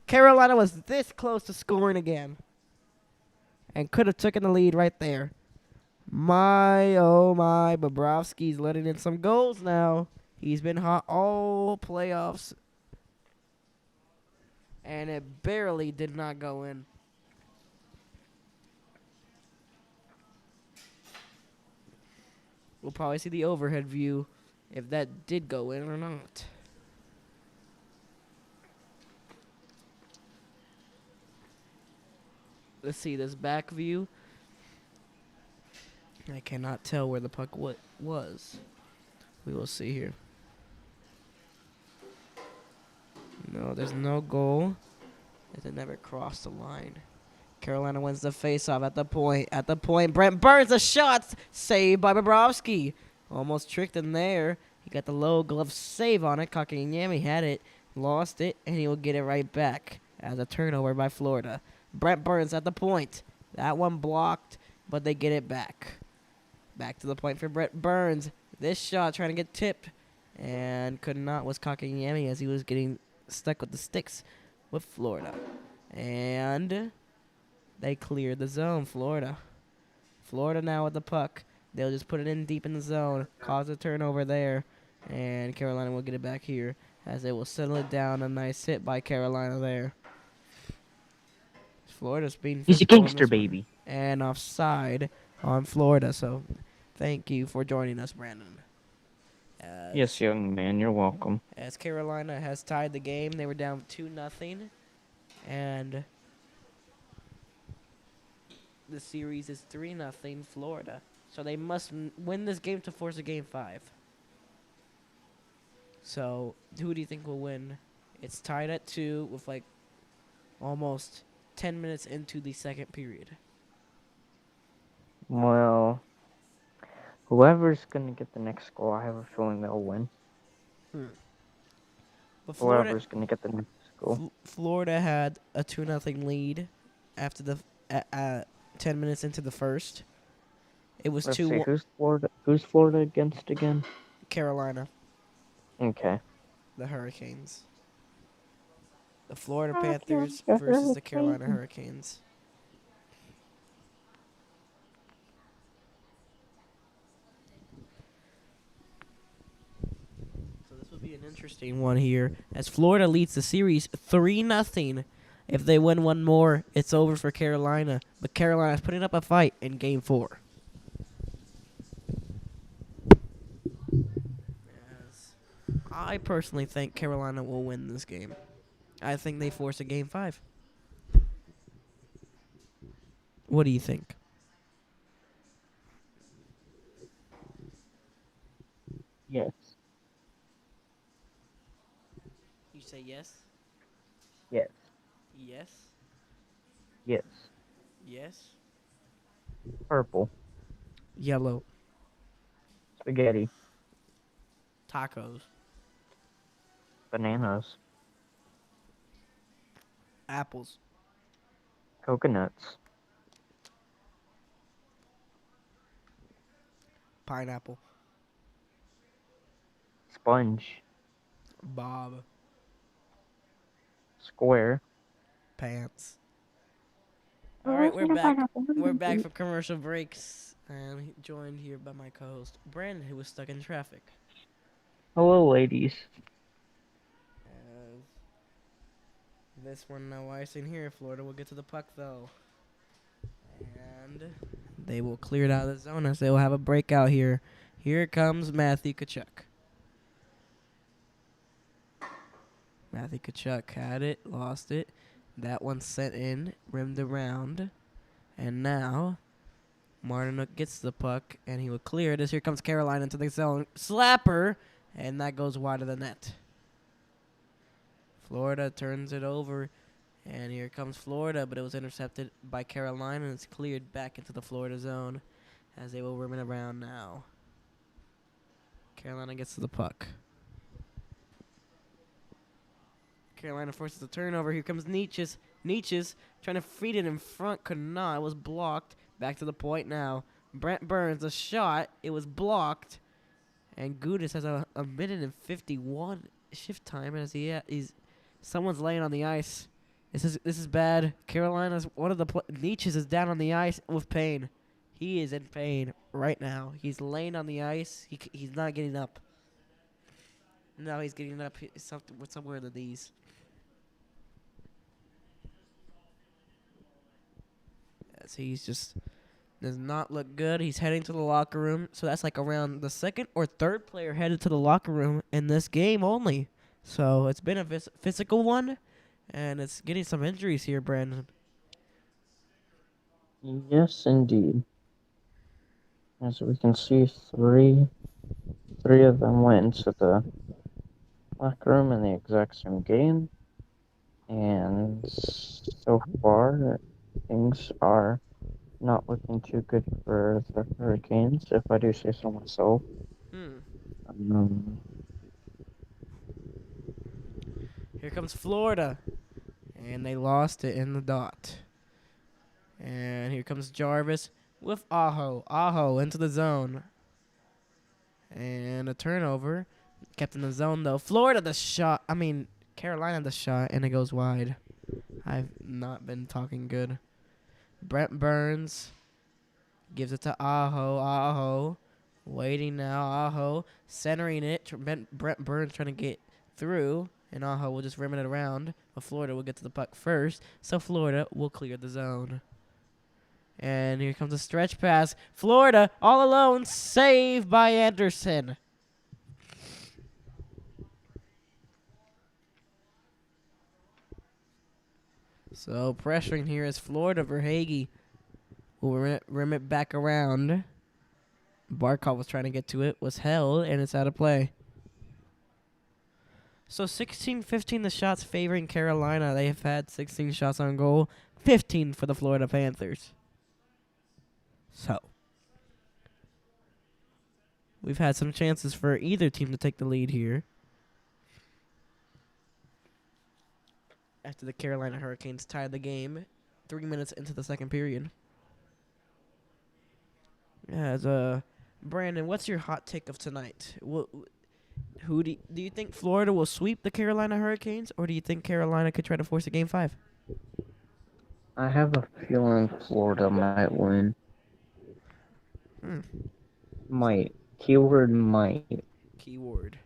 Carolina was this close to scoring again. And could have taken the lead right there. My, oh my, Bobrovsky's letting in some goals now. He's been hot all playoffs. And it barely did not go in. We'll probably see the overhead view if that did go in or not. Let's see this back view. I cannot tell where the puck was. We will see here. No, there's no goal. It never crossed the line. Carolina wins the faceoff at the point. At the point, Brent Burns a shot saved by Bobrovsky. Almost tricked him there. He got the low glove save on it. Kakanyemi had it, lost it, and he will get it right back as a turnover by Florida. Brent Burns at the point. That one blocked, but they get it back. Back to the point for Brent Burns. This shot trying to get tipped and could not was Kakanyemi as he was getting stuck with the sticks with Florida. And they cleared the zone, Florida. Florida now with the puck. They'll just put it in deep in the zone, cause a turnover there, and Carolina will get it back here as they will settle it down. A nice hit by Carolina there. Florida's being He's a physical in gangster, this one. baby. And offside on Florida, so thank you for joining us, Brandon. Yes, young man, you're welcome. As Carolina has tied the game, they were down 2-0, and the series is 3-0 Florida. So they must win this game to force a game 5. So who do you think will win? It's tied at 2 with like almost 10 minutes into the second period. Well, whoever's gonna get the next goal, I have a feeling they'll win. But Florida, Whoever's gonna get the next goal. Florida had a 2-0 lead after the 10 minutes into the first. It was Let's 2-1. see, who's Florida against again? Carolina, Okay. the Hurricanes. The Florida Panthers versus the Carolina Hurricanes. So this will be an interesting one here as Florida leads the series 3-0. If they win one more, it's over for Carolina. But Carolina's putting up a fight in Game 4. Yes. I personally think Carolina will win this game. I think they force a Game 5. What do you think? Yes. You say yes? Yes. Yes? Yes. Yes? Purple. Yellow. Spaghetti. Tacos. Bananas. Apples. Coconuts. Pineapple. Sponge. Bob. Square. Pants. All right, we're back. We're back from commercial breaks. And joined here by my co-host, Brandon, who was stuck in traffic. Hello, ladies. This one, no icing here. Florida will get to the puck, though. And they will clear it out of the zone as they will have a breakout here. Here comes Matthew Tkachuk. Matthew Tkachuk had it, lost it. That one sent in, rimmed around. And now Martinook gets the puck, and he will clear it as here comes Carolina into the zone. Slapper, and that goes wide of the net. Florida turns it over, and here comes Florida, but it was intercepted by Carolina, and it's cleared back into the Florida zone as they will rim it around now. Carolina gets to the puck. Carolina forces the turnover. Here comes Nietzsche's. Nietzsche's trying to feed it in front. Could not. It was blocked. Back to the point now. Brent Burns, a shot. It was blocked. And Gudis has a minute and 51 shift time as he's someone's laying on the ice. This is bad. Carolina's one of the Leeches is down on the ice with pain. He is in pain right now. He's laying on the ice. He's not getting up. No, he's getting up. Somewhere in the knees. Yes, he's just does not look good. He's heading to the locker room. So that's like around the second or third player headed to the locker room in this game only. So it's been a physical one, and it's getting some injuries here, Brandon. Yes, indeed. As we can see, three of them went into the locker room in the exact same game, and so far things are not looking too good for the Hurricanes, if I do say so myself. Hmm. Um, Here comes Florida, and they lost it in the dot. And here comes Jarvis with Aho. Aho into the zone. And a turnover. Kept in the zone, though. Florida the shot. Carolina the shot, and it goes wide. I've not been talking good. Brent Burns gives it to Aho. Aho waiting now. Aho centering it. Brent Burns trying to get through, and Aho will just rim it around. But Florida will get to the puck first, so Florida will clear the zone. And here comes a stretch pass. Florida all alone. Saved by Anderson. So pressuring here is Florida. Verhage will rim it back around. Barkov was trying to get to it. Was held, and it's out of play. So 16-15 the shots favoring Carolina. They have had 16 shots on goal. 15 for the Florida Panthers. So we've had some chances for either team to take the lead here. After the Carolina Hurricanes tied the game 3 minutes into the second period. Brandon, what's your hot take of tonight? Who do you think Florida will sweep the Carolina Hurricanes, or do you think Carolina could try to force a Game 5? I have a feeling Florida might win. Might. Keyword might. Keyword.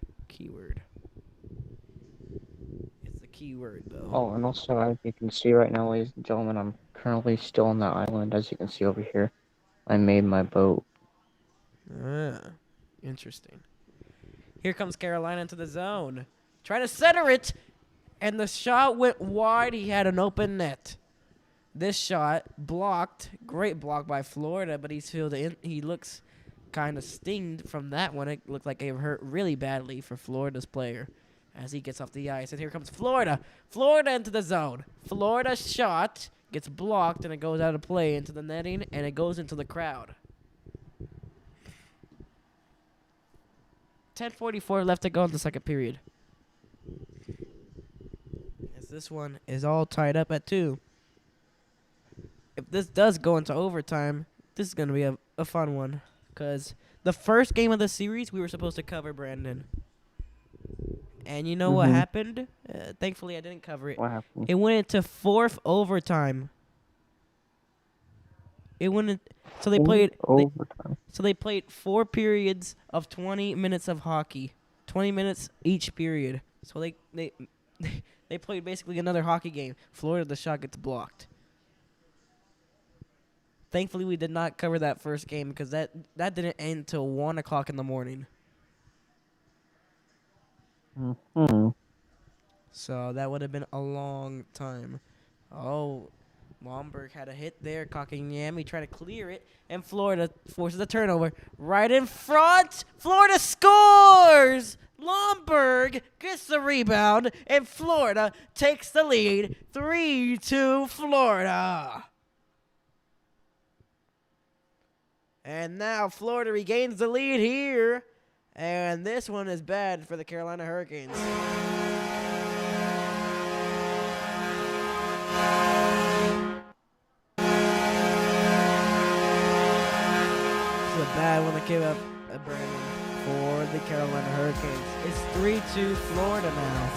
It's the keyword, though. Oh, and also, as you can see right now, ladies and gentlemen, I'm currently still on the island, as you can see over here. I made my boat. Interesting. Here comes Carolina into the zone. Trying to center it, and the shot went wide. He had an open net. This shot blocked. Great block by Florida, but he looks kind of stinged from that one. It looked like it hurt really badly for Florida's player as he gets off the ice. And here comes Florida. Florida into the zone. Florida's shot gets blocked, and it goes out of play into the netting, and it goes into the crowd. 10:44 left to go in the second period. As this one is all tied up at 2. If this does go into overtime, this is going to be a fun one. Because the first game of the series we were supposed to cover, Brandon. And you know what happened? Thankfully, I didn't cover it. What happened? It went into fourth overtime. So they played overtime. They played 4 periods of 20 minutes of hockey, 20 minutes each period. So they played basically another hockey game. Florida, the shot gets blocked. Thankfully, we did not cover that first game because that didn't end until 1 o'clock in the morning. So that would have been a long time. Oh, Lomberg had a hit there. Kakanyemi tried to clear it, and Florida forces a turnover right in front. Florida scores! Lomberg gets the rebound, and Florida takes the lead. 3-2 Florida. And now Florida regains the lead here. And this one is bad for the Carolina Hurricanes. This is a bad one that came up, Brandon, for the Carolina Hurricanes. It's 3-2 Florida now.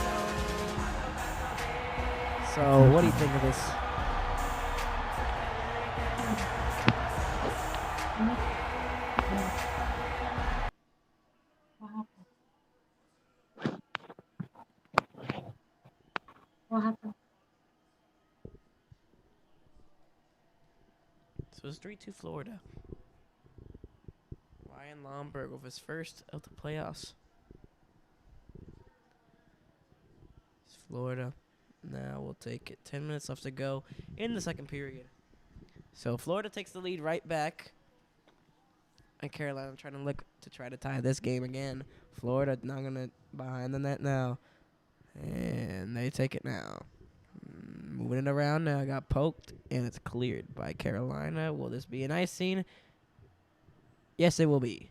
So, what do you think of this? So it's 3-2 Florida. Ryan Lomberg with his first of the playoffs. It's Florida. Now we'll take it. 10 minutes left to go in the second period. So Florida takes the lead right back. And Carolina trying to look to try to tie this game again. Florida not going to behind the net now. And they take it now. Moving it around now. Got poked. And it's cleared by Carolina. Will this be an icing? Yes, it will be.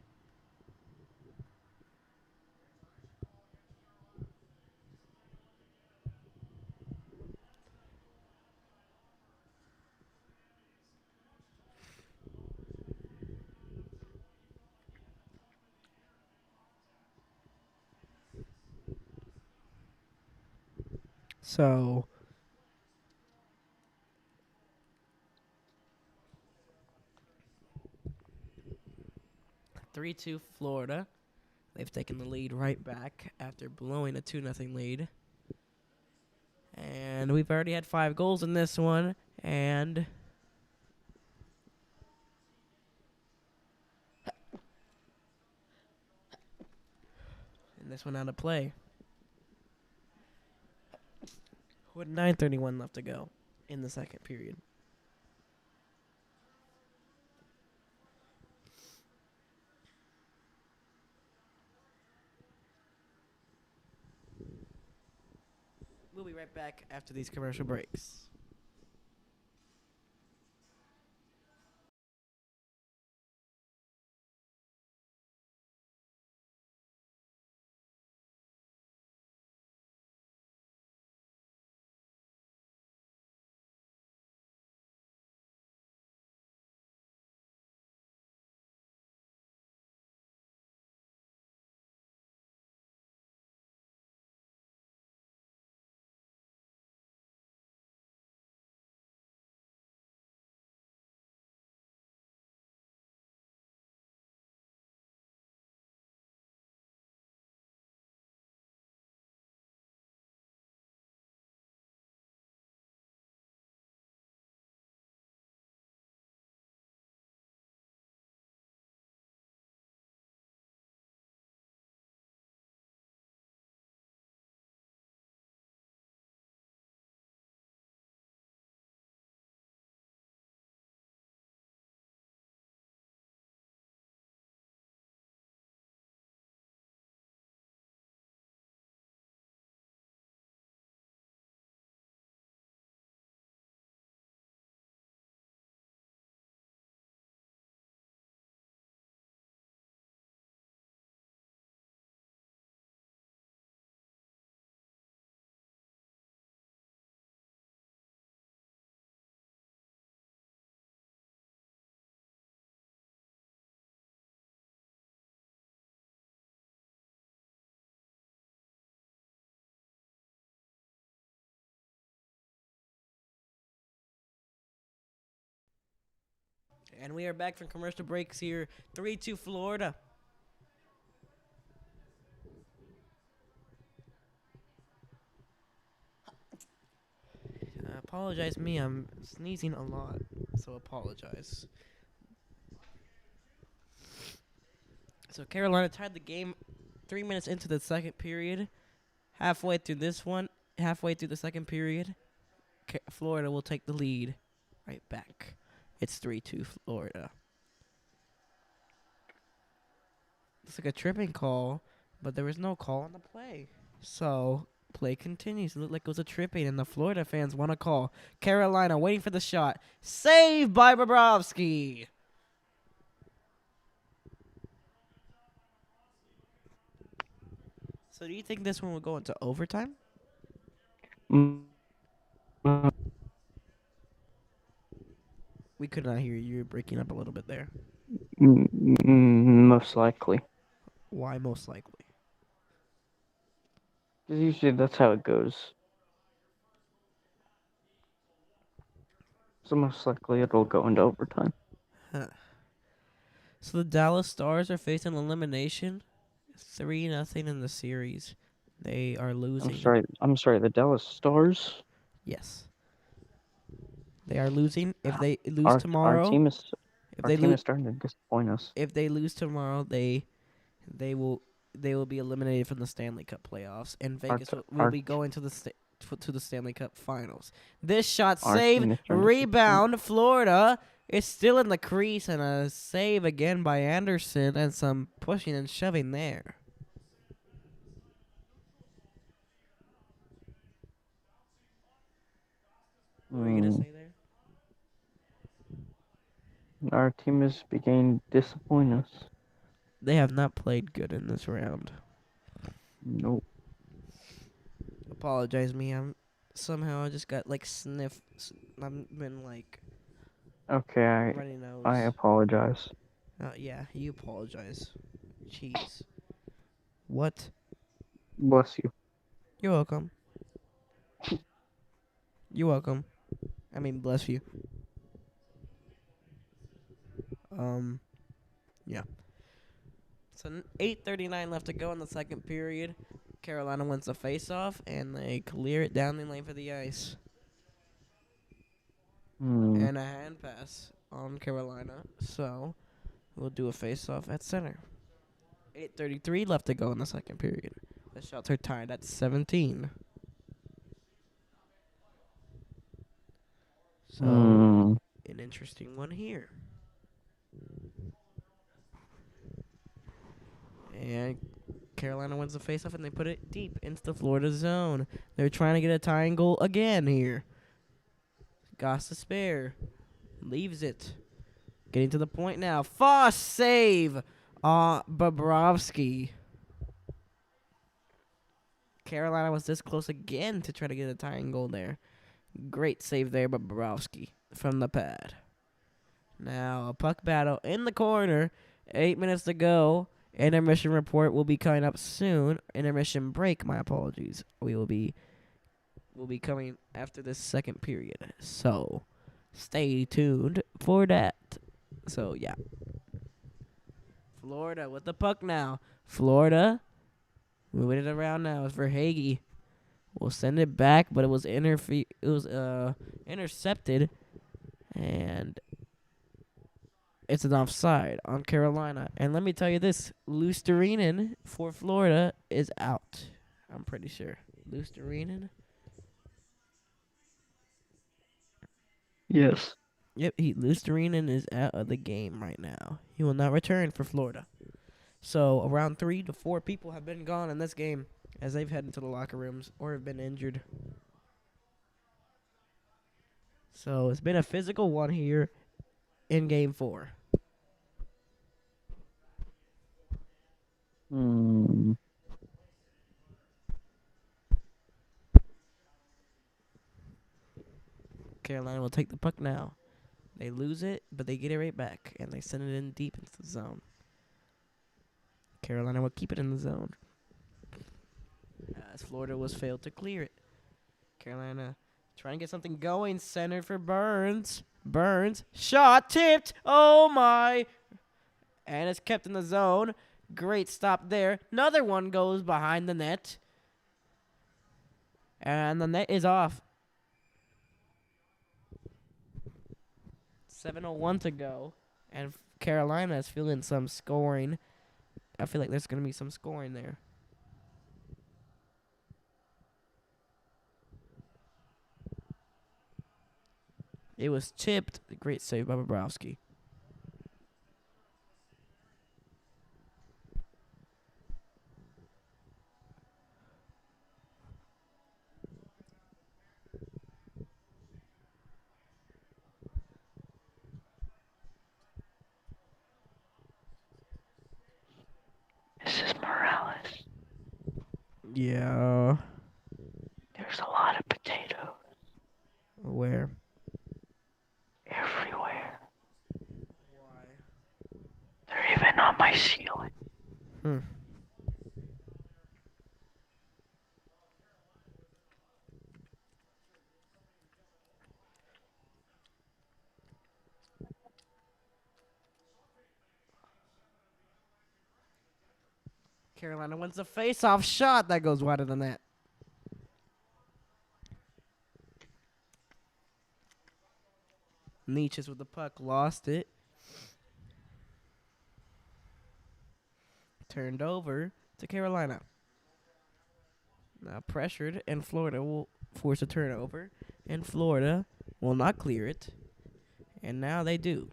So 3-2 Florida. They've taken the lead right back after blowing a 2-0 lead. And we've already had 5 goals in this one. And this one out of play. With 9:31 left to go in the second period. We'll be right back after these commercial breaks. And we are back from commercial breaks here. 3-2 Florida. Apologize me, I'm sneezing a lot, so apologize. So Carolina tied the game 3 minutes into the second period. Halfway through the second period, Florida will take the lead right back. It's 3-2 Florida. It's like a tripping call, but there was no call on the play. So play continues. It looked like it was a tripping, and the Florida fans want a call. Carolina waiting for the shot. Saved by Bobrovsky. So do you think this one will go into overtime? Mm, We could not hear you. You're breaking up a little bit there. Most likely. Why most likely? Because usually that's how it goes. So most likely it'll go into overtime. Huh. So the Dallas Stars are facing elimination, 3-0 in the series. They are I'm losing. sorry. I'm sorry. The Dallas Stars. Yes, they are losing. If they lose Our tomorrow, team is if our they team lose, is starting to disappoint us. if they lose tomorrow, they will they will be eliminated from the Stanley Cup playoffs, and Our Vegas t- will our be going to the Stanley Cup Finals. This shot our save team is starting to disappoint. rebound Florida is still in the crease, and a save again by Anderson, and some pushing and shoving there. What were you gonna Hmm. say there? Our team is beginning to disappoint us. They have not played good in this round. Nope. Apologize me. I'm somehow I just got like sniff. I've been like Okay. runny I nose. apologize. Yeah, you apologize. Jeez. What? Bless you. You're welcome. You're welcome. I mean, bless you. Um, yeah. So 8:39 left to go in the second period. Carolina wins the face-off, and they clear it down the lane for the ice. Hmm. And a hand pass on Carolina. So we'll do a face-off at center. 8:33 left to go in the second period. The shots are tied at 17. So, Hmm. an interesting one here. And Carolina wins the faceoff and they put it deep into the Florida zone. They're trying to get a tying goal again here. Goss to spare. Leaves it. Getting to the point now. Foss save. Bobrovsky. Carolina was this close again to try to get a tying goal there. Great save there by Bobrovsky from the pad. Now a puck battle in the corner. 8 minutes to go. Intermission report will be coming up soon. Intermission break, my apologies. Will be coming after this second period. So stay tuned for that. So yeah. Florida with the puck now. Florida moving it around now. It's for Hagee. We'll send it back, but it was intercepted, and it's an offside on Carolina. And let me tell you this, Lusterinen for Florida is out. I'm pretty sure. Lusterinen? Yes. Yep, Lusterinen is out of the game right now. He will not return for Florida. So around 3 to 4 people have been gone in this game as they've headed into the locker rooms or have been injured. So it's been a physical one here in game 4. Hmm. Carolina will take the puck now. They lose it, but they get it right back, and they send it in deep into the zone. Carolina will keep it in the zone, as Florida was failed to clear it. Carolina trying to get something going. Centered for Burns. Burns. Shot tipped. Oh, my. And it's kept in the zone. Great stop there. Another one goes behind the net. And the net is off. 7:01 to go. And Carolina is feeling some scoring. I feel like there's going to be some scoring there. It was chipped. Great save by Bobrovsky. This is Morales. Yeah. There's a lot of potatoes Where? everywhere. Why? They're even on my ceiling. Hmm. Carolina wins the face-off shot that goes wide of the net. Nietzsche's with the puck, lost it. Turned over to Carolina. Now pressured, and Florida will force a turnover, and Florida will not clear it, and now they do.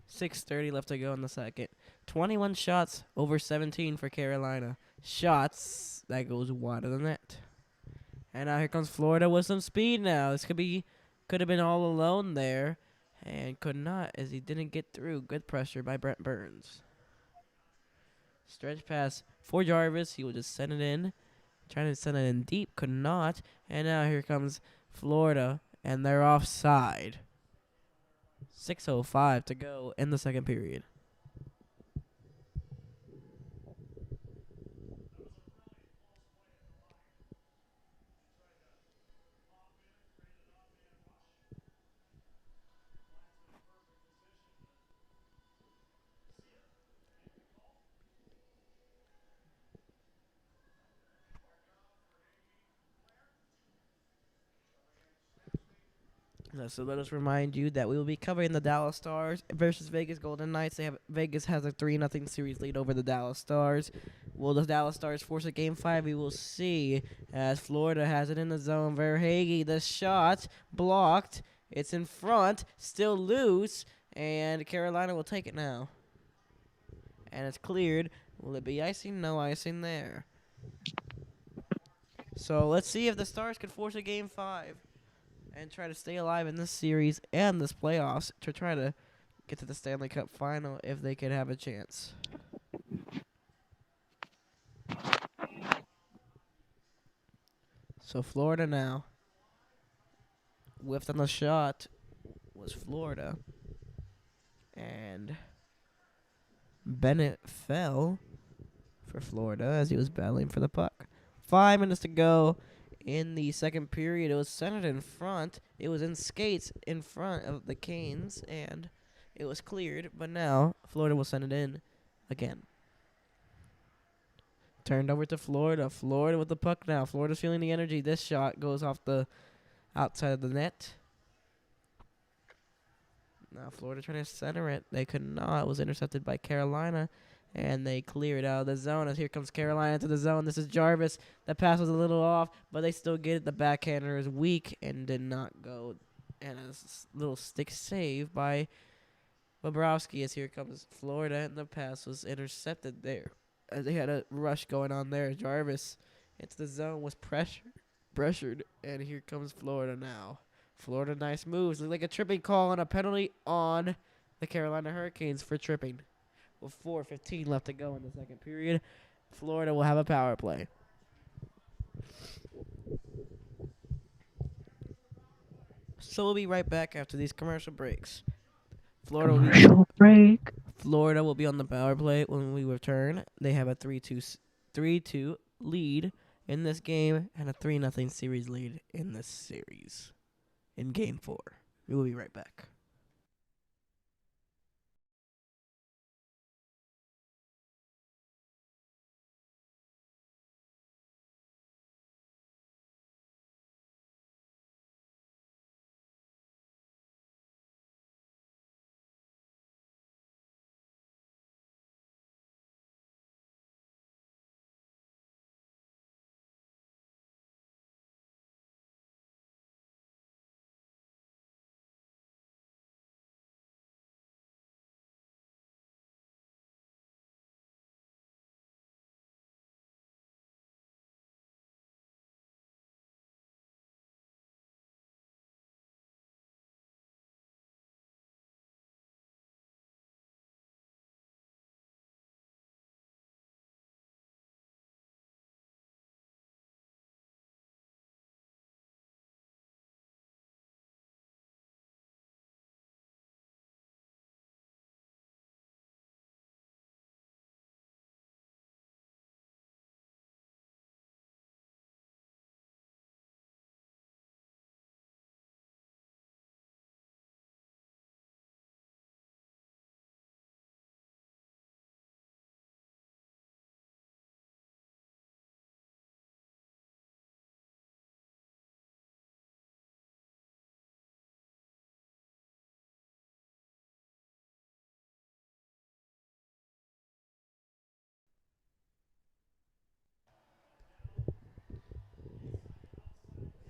6:30 left to go in the second. 21 shots over 17 for Carolina. Shots that goes wide of the net. And now here comes Florida with some speed now. This could have been all alone there, and could not as he didn't get through. Good pressure by Brent Burns. Stretch pass for Jarvis. He will just send it in. Trying to send it in deep. Could not. And now here comes Florida. And they're offside. 6:05 to go in the second period. So let us remind you that we will be covering the Dallas Stars versus Vegas Golden Knights. Vegas has a 3-0 series lead over the Dallas Stars. Will the Dallas Stars force a Game 5? We will see as Florida has it in the zone. Verhaeghe, the shot blocked. It's in front, still loose, and Carolina will take it now. And it's cleared. Will it be icing? No icing there. So let's see if the Stars can force a Game 5. And try to stay alive in this series and this playoffs to try to get to the Stanley Cup final if they could have a chance. So Florida now. Whiffed on the shot was Florida. And Bennett fell for Florida as he was battling for the puck. 5 minutes to go. In the second period, it was centered in front. It was in skates in front of the Canes, and it was cleared. But now Florida will send it in again. Turned over to Florida. Florida with the puck now. Florida's feeling the energy. This shot goes off the outside of the net. Now Florida trying to center it. They could not. It was intercepted by Carolina. And they clear it out of the zone as here comes Carolina to the zone. This is Jarvis. The pass was a little off, but they still get it. The backhander is weak and did not go. And a little stick save by Bobrovsky as here comes Florida. And the pass was intercepted there. As they had a rush going on there. Jarvis into the zone was pressured. And here comes Florida now. Florida, nice moves. Look like a tripping call and a penalty on the Carolina Hurricanes for tripping. With 4:15 left to go in the second period, Florida will have a power play. So we'll be right back after these commercial breaks. Florida will be on the power play when we return. They have a 3-2 lead in this game and a 3-0 series lead in this series in Game 4. We will be right back.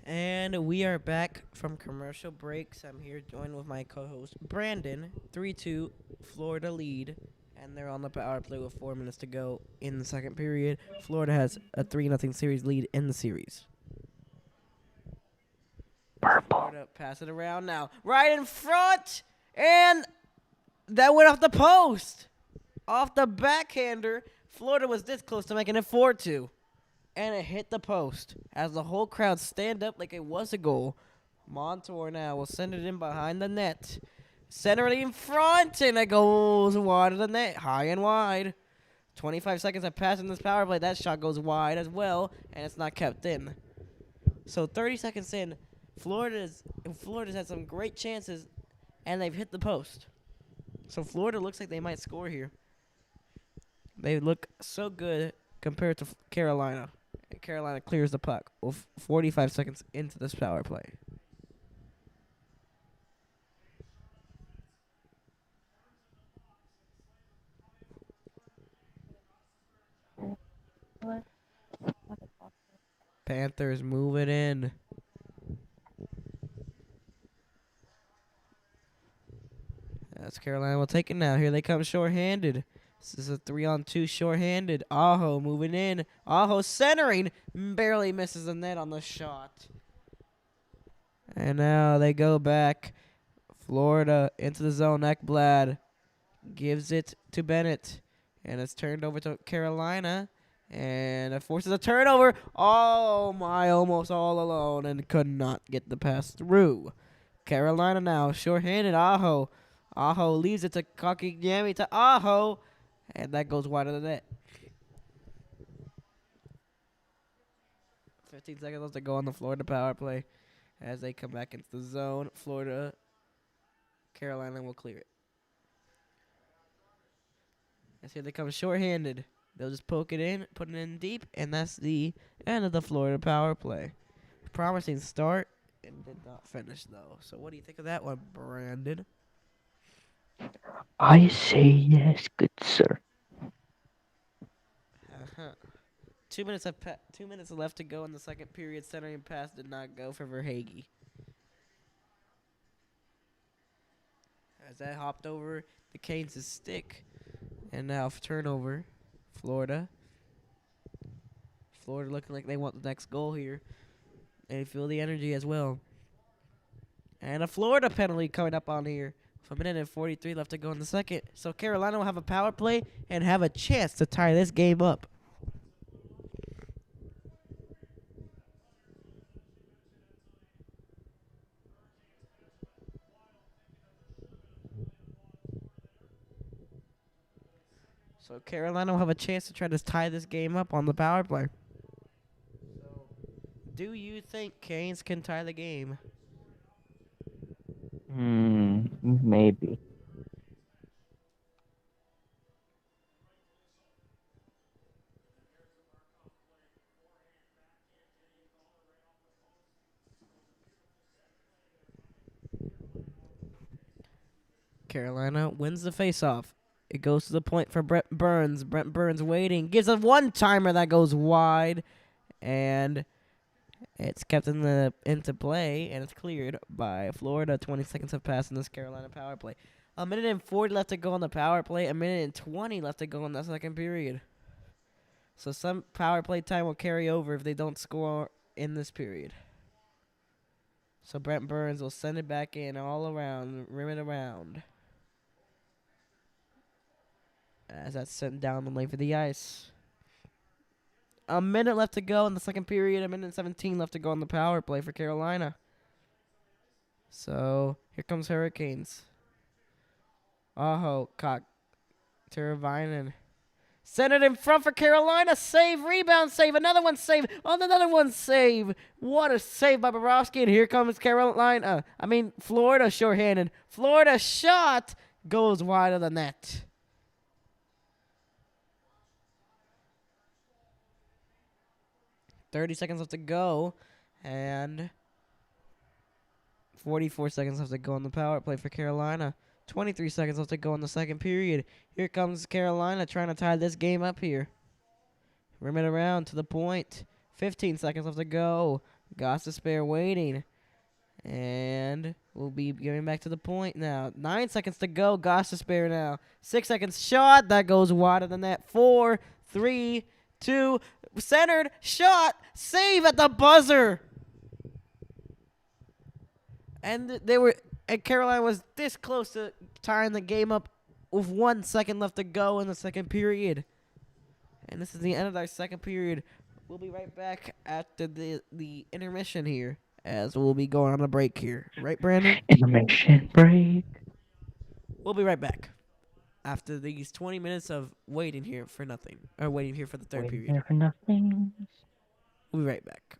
And we are back from commercial breaks. I'm here joined with my co-host Brandon. 3-2, Florida lead, and they're on the power play with 4 minutes to go in the second period. Florida has a 3-0 series lead in the series. Purple. Florida pass it around now, right in front, and that went off the post, off the backhander. Florida was this close to making it 4-2. And it hit the post as the whole crowd stand up like it was a goal. Montour now will send it in behind the net. Center it in front, and it goes wide of the net, high and wide. 25 seconds have passed in this power play. That shot goes wide as well, and it's not kept in. So 30 seconds in, Florida's had some great chances, and they've hit the post. So Florida looks like they might score here. They look so good compared to Carolina. Carolina clears the puck with 45 seconds into this power play. Panthers move it in. That's Carolina will take it now. Here they come shorthanded. This is a 3-on-2 shorthanded. Aho moving in. Aho centering. Barely misses the net on the shot. And now they go back. Florida into the zone. Ekblad gives it to Bennett. And it's turned over to Carolina. And it forces a turnover. Oh, my, almost all alone. And could not get the pass through. Carolina now shorthanded. Aho. Aho leaves it to Kakigami to Aho. And that goes wide of the net. 15 seconds left to go on the Florida power play. As they come back into the zone, Carolina will clear it. As here they come shorthanded. They'll just poke it in, put it in deep, and that's the end of the Florida power play. Promising start, and did not finish, though. So what do you think of that one, Brandon? I say yes, good sir. 2 minutes 2 minutes left to go in the second period. Centering pass did not go for Verhage. As that hopped over the Canes' stick. And now turnover. Florida. Florida looking like they want the next goal here. They feel the energy as well. And a Florida penalty coming up on here. With 1:43 left to go in the second. So Carolina will have a power play and have a chance to tie this game up. So Carolina will have a chance to try to tie this game up on the power play. So, do you think Canes can tie the game? Maybe. Carolina wins the faceoff. It goes to the point for Brent Burns. Brent Burns waiting. Gives a one-timer that goes wide. And it's kept into play, and it's cleared by Florida. 20 seconds have passed in this Carolina power play. 1:40 left to go on the power play. 1:20 left to go in the second period. So some power play time will carry over if they don't score in this period. So Brent Burns will send it back in all around, rim it around. As that's sent down the lane for the ice. A minute left to go in the second period. 1:17 left to go on the power play for Carolina. So here comes Hurricanes. Aho, Cock, Teravainen. Send it in front for Carolina. Save, rebound, save. Another one save. Oh, another one save. What a save by Bobrovsky. And here comes Florida shorthanded. Florida shot goes wide of the net. .30 seconds left to go, and 44 seconds left to go on the power play for Carolina. 23 seconds left to go in the second period. Here comes Carolina trying to tie this game up here. Rim it around to the point. 15 seconds left to go. Gostisbehere waiting. And we'll be getting back to the point now. 9 seconds to go. Gostisbehere now. 6 seconds. Shot. That goes wide of the net. 4, 3, 2. Centered. Shot. Save at the buzzer. And they were. And Carolina was this close to tying the game up with 1 second left to go in the second period. And this is the end of our second period. We'll be right back after the intermission here, as we'll be going on a break here. Right, Brandon? Intermission break. We'll be right back after these 20 minutes of waiting here for nothing. Or waiting here for the third Waiting period. here for nothing. We'll be right back.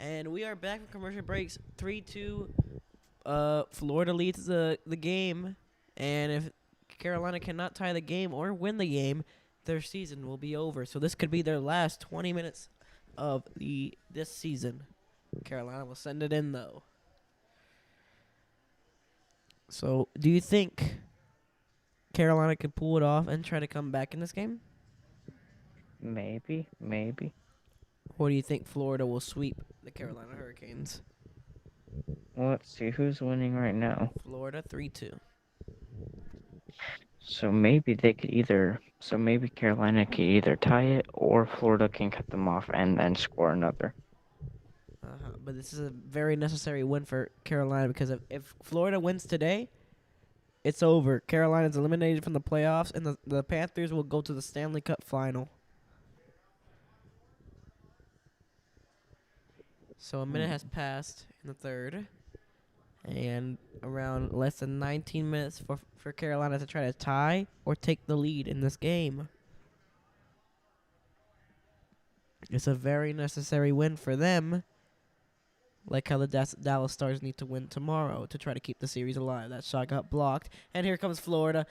And we are back from commercial breaks. 3-2. Florida leads the game, and if Carolina cannot tie the game or win the game, their season will be over. So this could be their last 20 minutes of the this season. Carolina will send it in though. So do you think Carolina could pull it off and try to come back in this game? Maybe, maybe. Or do you think Florida will sweep the Carolina Hurricanes? Well, let's see who's winning right now. Florida 3-2. So maybe Carolina could either tie it or Florida can cut them off and then score another. But this is a very necessary win for Carolina because if Florida wins today, it's over. Carolina's eliminated from the playoffs, and the Panthers will go to the Stanley Cup final. So a minute has passed in the third, and around less than 19 minutes for Carolina to try to tie or take the lead in this game. It's a very necessary win for them, like how the Dallas Stars need to win tomorrow to try to keep the series alive. That shot got blocked, and here comes Florida.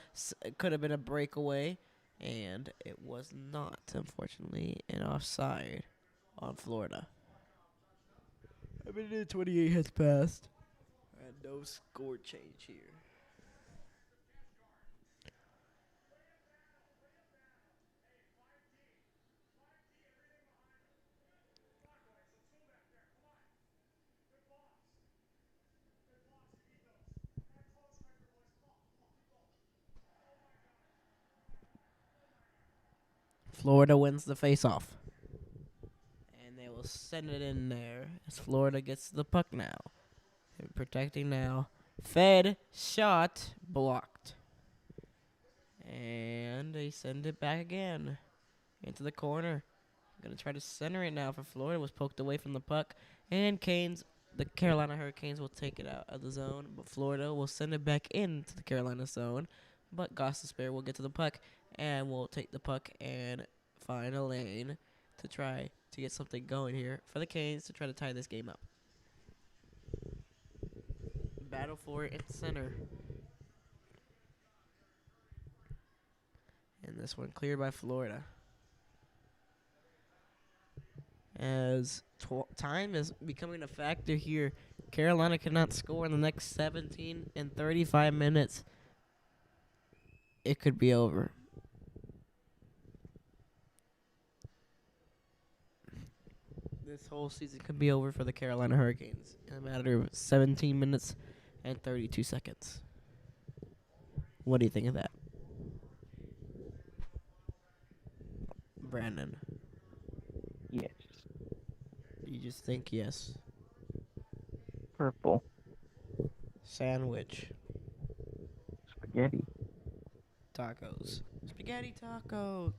It could have been a breakaway, and it was not, unfortunately, an offside on Florida. A minute and 28 has passed, and no score change here. Florida wins the faceoff. And they will send it in there as Florida gets the puck now. They're protecting now. Fed, shot, blocked. And they send it back again into the corner. Gonna try to center it now for Florida. Was poked away from the puck. And the Carolina Hurricanes will take it out of the zone. But Florida will send it back into the Carolina zone. But Gostisbehere will get to the puck and will take the puck and find a lane to try to get something going here for the Canes to try to tie this game up. Battle for it in center. And this one cleared by Florida. As time is becoming a factor here, Carolina cannot score in the next 17 and 35 minutes. It could be over. This whole season could be over for the Carolina Hurricanes in a matter of 17 minutes and 32 seconds. What do you think of that, Brandon? Yes. You just think yes. Purple. Sandwich. Spaghetti. Tacos. Spaghetti tacos.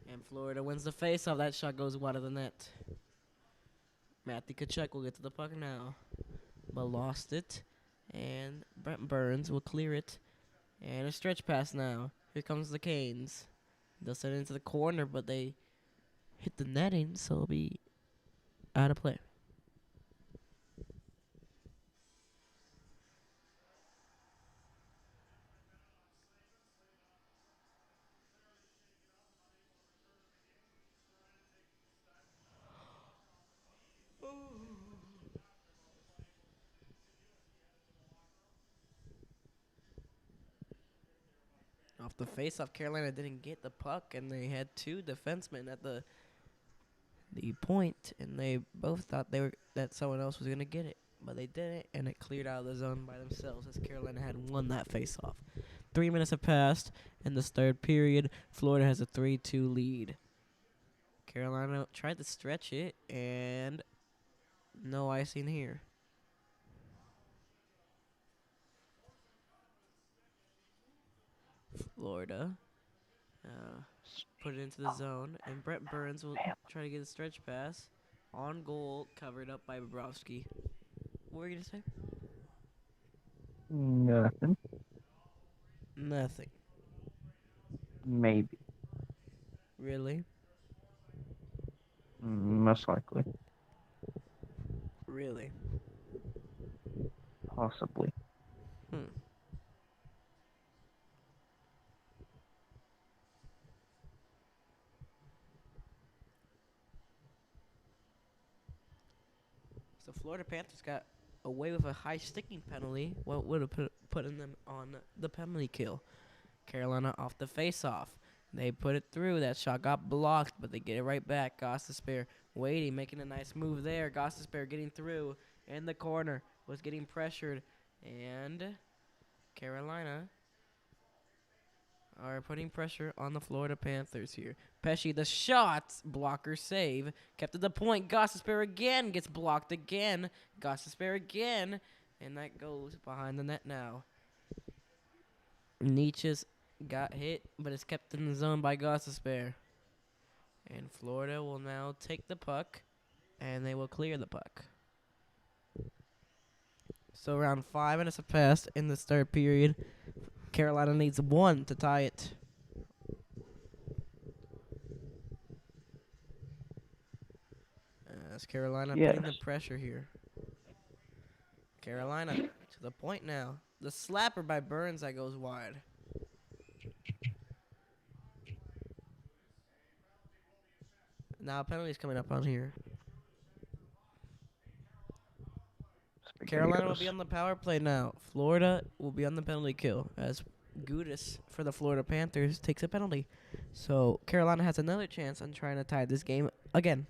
And Florida wins the face-off. That shot goes wide of the net. Matthew Tkachuk will get to the puck now. But lost it. And Brent Burns will clear it. And a stretch pass now. Here comes the Canes. They'll send it into the corner, but they hit the netting, so it'll be out of play. Off the face-off, Carolina didn't get the puck, and they had two defensemen at the point, and they both thought that someone else was gonna get it, but they didn't, and it cleared out of the zone by themselves as Carolina had won that face-off. 3 minutes have passed in this third period. Florida has a 3-2 lead. Carolina tried to stretch it, and no icing here. Florida put it into the zone, and Brett Burns will try to get a stretch pass. On goal, covered up by Bobrovsky. What were you going to say? Nothing. Nothing. Maybe. Really? Most likely. Really? Possibly. Hmm. So Florida Panthers got away with a high sticking penalty. What would have putting them on the penalty kill? Carolina off the face-off. They put it through. That shot got blocked, but they get it right back. Gostisbehere waiting, making a nice move there. Gostisbehere getting through in the corner, was getting pressured, and Carolina are putting pressure on the Florida Panthers here. Pesci, the shot, blocker save, kept at the point. Gostisbehere again gets blocked again. Gostisbehere again, and that goes behind the net now. Nietzsche's got hit, but is kept in the zone by Gostisbehere. And Florida will now take the puck, and they will clear the puck. So around 5 minutes have passed in this third period. Carolina needs one to tie it. As Carolina Yes. putting the pressure here. Carolina to the point now. The slapper by Burns that goes wide. Now penalties coming up on here. Carolina will be Spaghettios. on the power play now. Florida will be on the penalty kill as Gudis for the Florida Panthers takes a penalty. So Carolina has another chance on trying to tie this game again.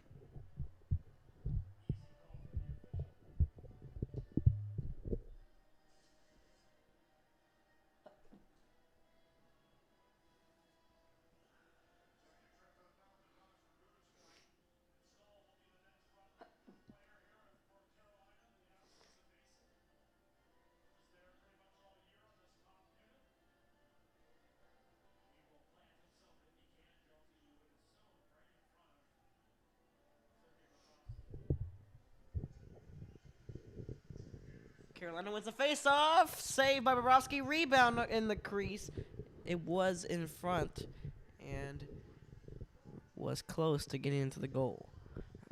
Carolina wins the face-off. Saved by Bobrovsky. Rebound in the crease. It was in front and was close to getting into the goal.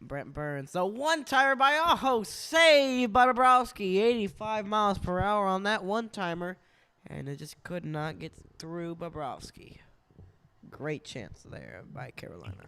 Brent Burns, the one-timer by Aho, saved by Bobrovsky. 85 miles per hour on that one-timer, and it just could not get through Bobrovsky. Great chance there by Carolina.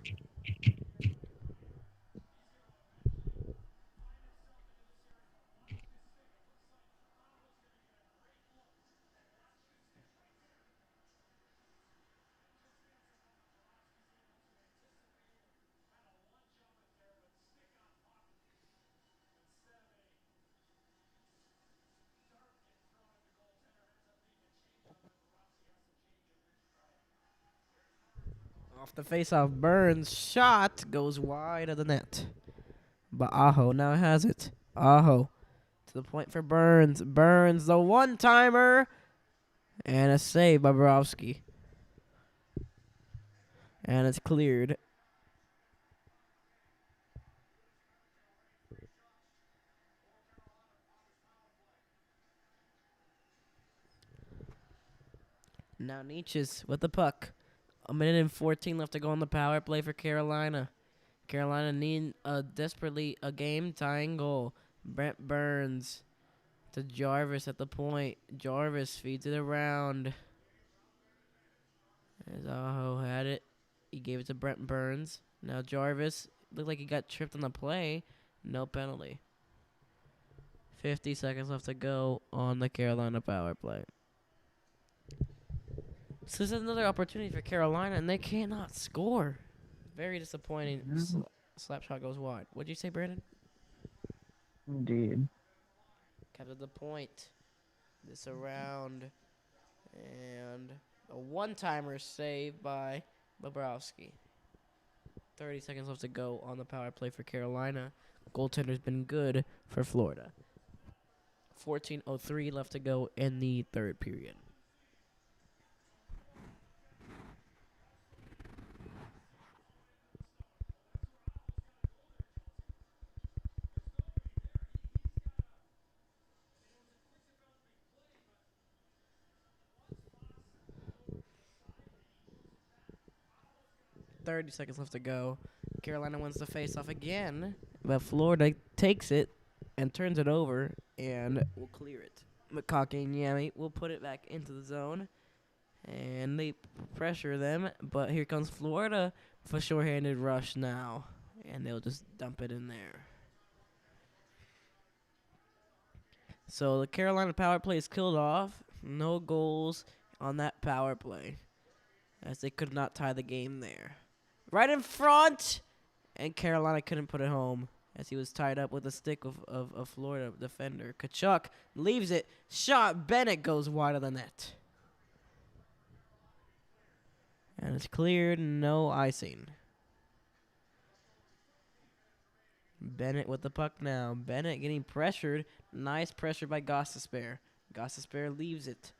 Off the face-off, Burns' shot goes wide of the net. But Aho now has it. Aho to the point for Burns. Burns, the one-timer, and a save by Bobrovsky. And it's cleared. Now Nietzsche's with the puck. 1:14 left to go on the power play for Carolina. Carolina need desperately a game-tying goal. Brent Burns to Jarvis at the point. Jarvis feeds it around. As Aho had it, he gave it to Brent Burns. Now Jarvis looked like he got tripped on the play. No penalty. 50 seconds left to go on the Carolina power play. So this is another opportunity for Carolina, and they cannot score. Very disappointing. Slap shot goes wide. What'd you say, Brandon? Indeed. Kept at the point. This around. And a one-timer saved by Bobrovsky. 30 seconds left to go on the power play for Carolina. Goaltender's been good for Florida. 14:03 left to go in the third period. .30 seconds left to go. Carolina wins the face-off again, but Florida takes it and turns it over and will clear it. McConkey and Yami will put it back into the zone, and they pressure them, but here comes Florida with a short-handed rush now, and they'll just dump it in there. So the Carolina power play is killed off. No goals on that power play, as they could not tie the game there. Right in front! And Carolina couldn't put it home, as he was tied up with a stick of a Florida defender. Kachuk leaves it. Shot. Bennett goes wide of the net. And it's cleared. No icing. Bennett with the puck now. Bennett getting pressured. Nice pressure by Gostisbehere. Gostisbehere leaves it.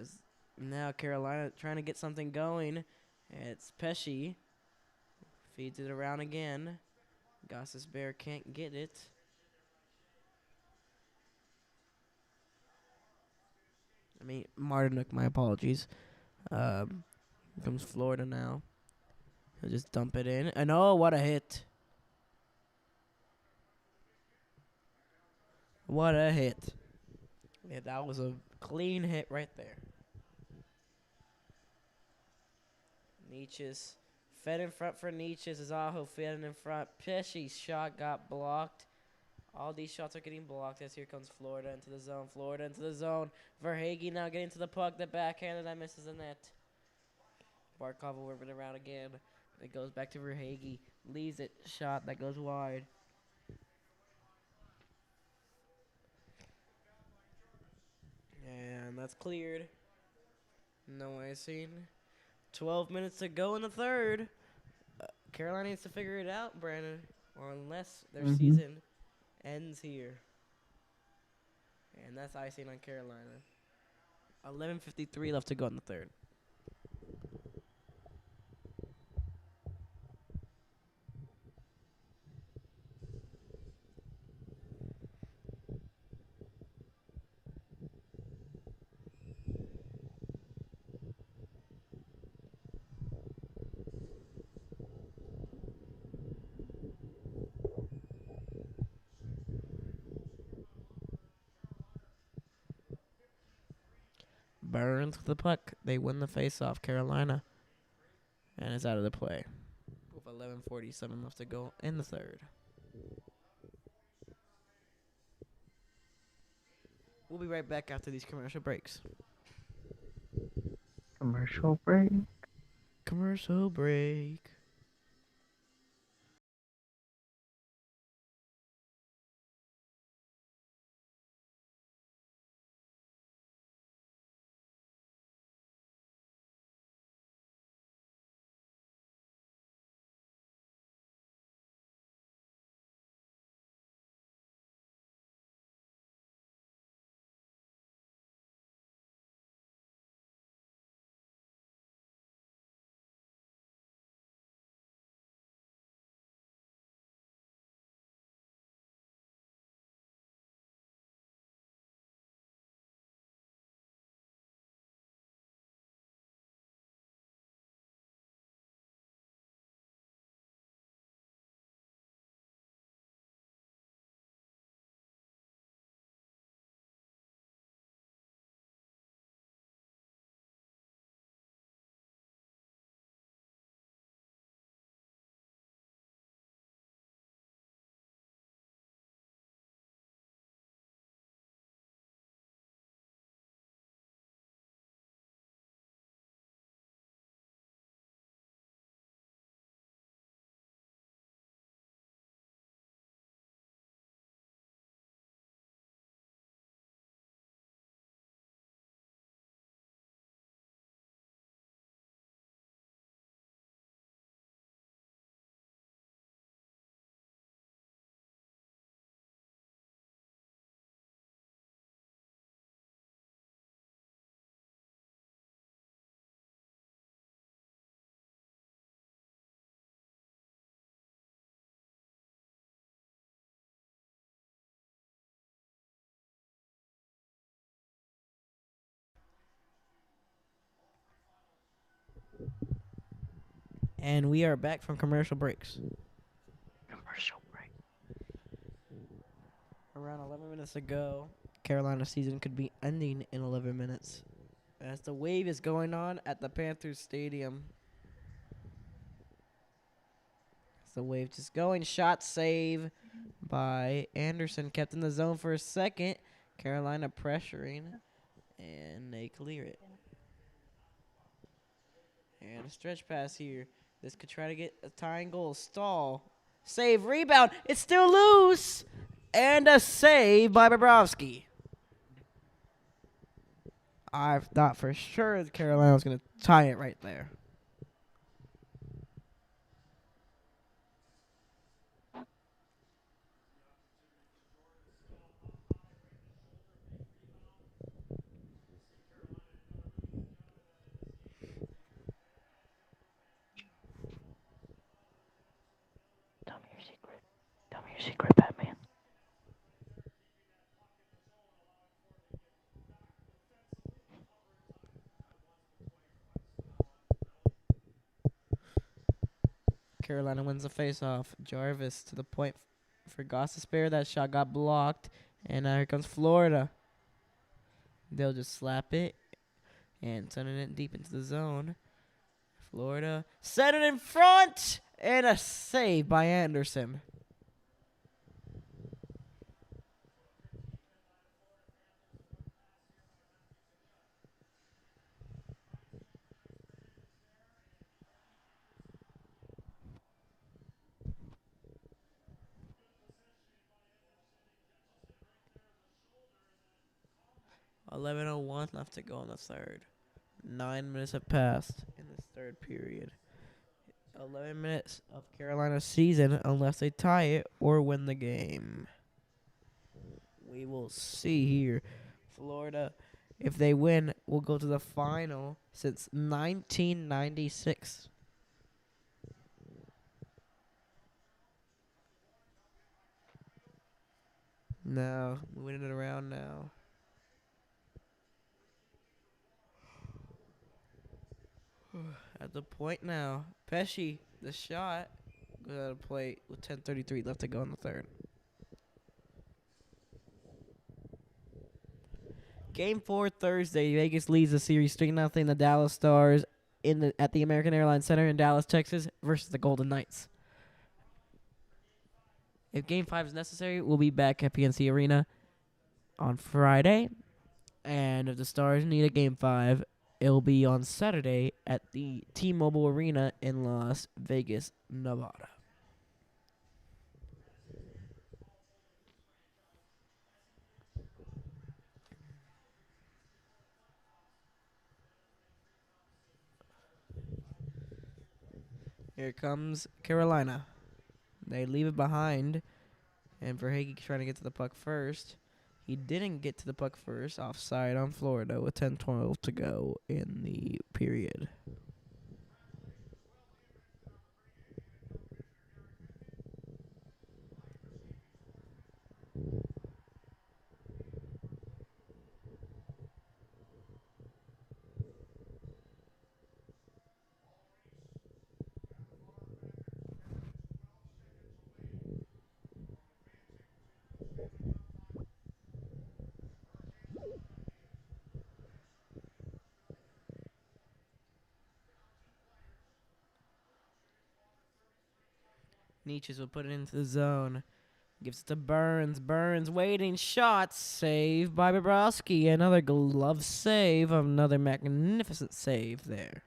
As now Carolina trying to get something going. It's Pesci. Feeds it around again. Gostisbehere can't get it. Martinuk, my apologies. Comes Florida now. He'll just dump it in. And oh, what a hit. What a hit. Yeah, that was a clean hit right there. Nietzsche's fed in front for Nietzsche's. Aho fed in front. Pesci's shot got blocked. All these shots are getting blocked as here comes Florida into the zone. Florida into the zone. Verhage now getting to the puck. The backhanded that misses the net. Barkov will whip it around again. It goes back to Verhage. Leaves it. Shot that goes wide. And that's cleared. No icing. 12 minutes to go in the third. Carolina needs to figure it out, Brandon. Or unless their season ends here. And that's icing on Carolina. 11:53 left to go in the third. Burns with the puck. They win the faceoff, Carolina. And it's out of the play. With 11:47 left to go in the third. We'll be right back after these commercial breaks. Commercial break. Commercial break. And we are back from commercial breaks. Commercial break. Around 11 minutes ago, Carolina season could be ending in 11 minutes as the wave is going on at the Panthers Stadium. As the wave just going. Shot save by Anderson. Kept in the zone for a second. Carolina pressuring. And they clear it. And a stretch pass here. This could try to get a tying goal. Stall. Save. Rebound. It's still loose. And a save by Bobrovsky. I thought for sure Carolina was going to tie it right there. Tell me your secret. Tell me your secret, Batman. Carolina wins the faceoff. Jarvis to the point for Goss to spare. That shot got blocked. And now here comes Florida. They'll just slap it and sending it deep into the zone. Florida set it in front. And a save by Anderson. .11:01 left to go in the third. 9 minutes have passed in this third period. 11 minutes of Carolina's season unless they tie it or win the game. We will see here. Florida, if they win, will go to the final since 1996. Now, moving it around now. At the point now, Pesci, the shot, goes out of play with 10:33 left to go in the third. Game 4 Thursday, Vegas leads the series 3-0. The Dallas Stars at the American Airlines Center in Dallas, Texas, versus the Golden Knights. If Game 5 is necessary, we'll be back at PNC Arena on Friday. And if the Stars need a Game 5, it'll be on Saturday at the T-Mobile Arena in Las Vegas, Nevada. Here comes Carolina. They leave it behind. And Verhaeghe trying to get to the puck first. He didn't get to the puck first. Offside on Florida with 10:12 to go in the period. Nietzsche will put it into the zone. Gives it to Burns. Burns waiting. Shot. Save by Bobrovsky. Another glove save. Another magnificent save there.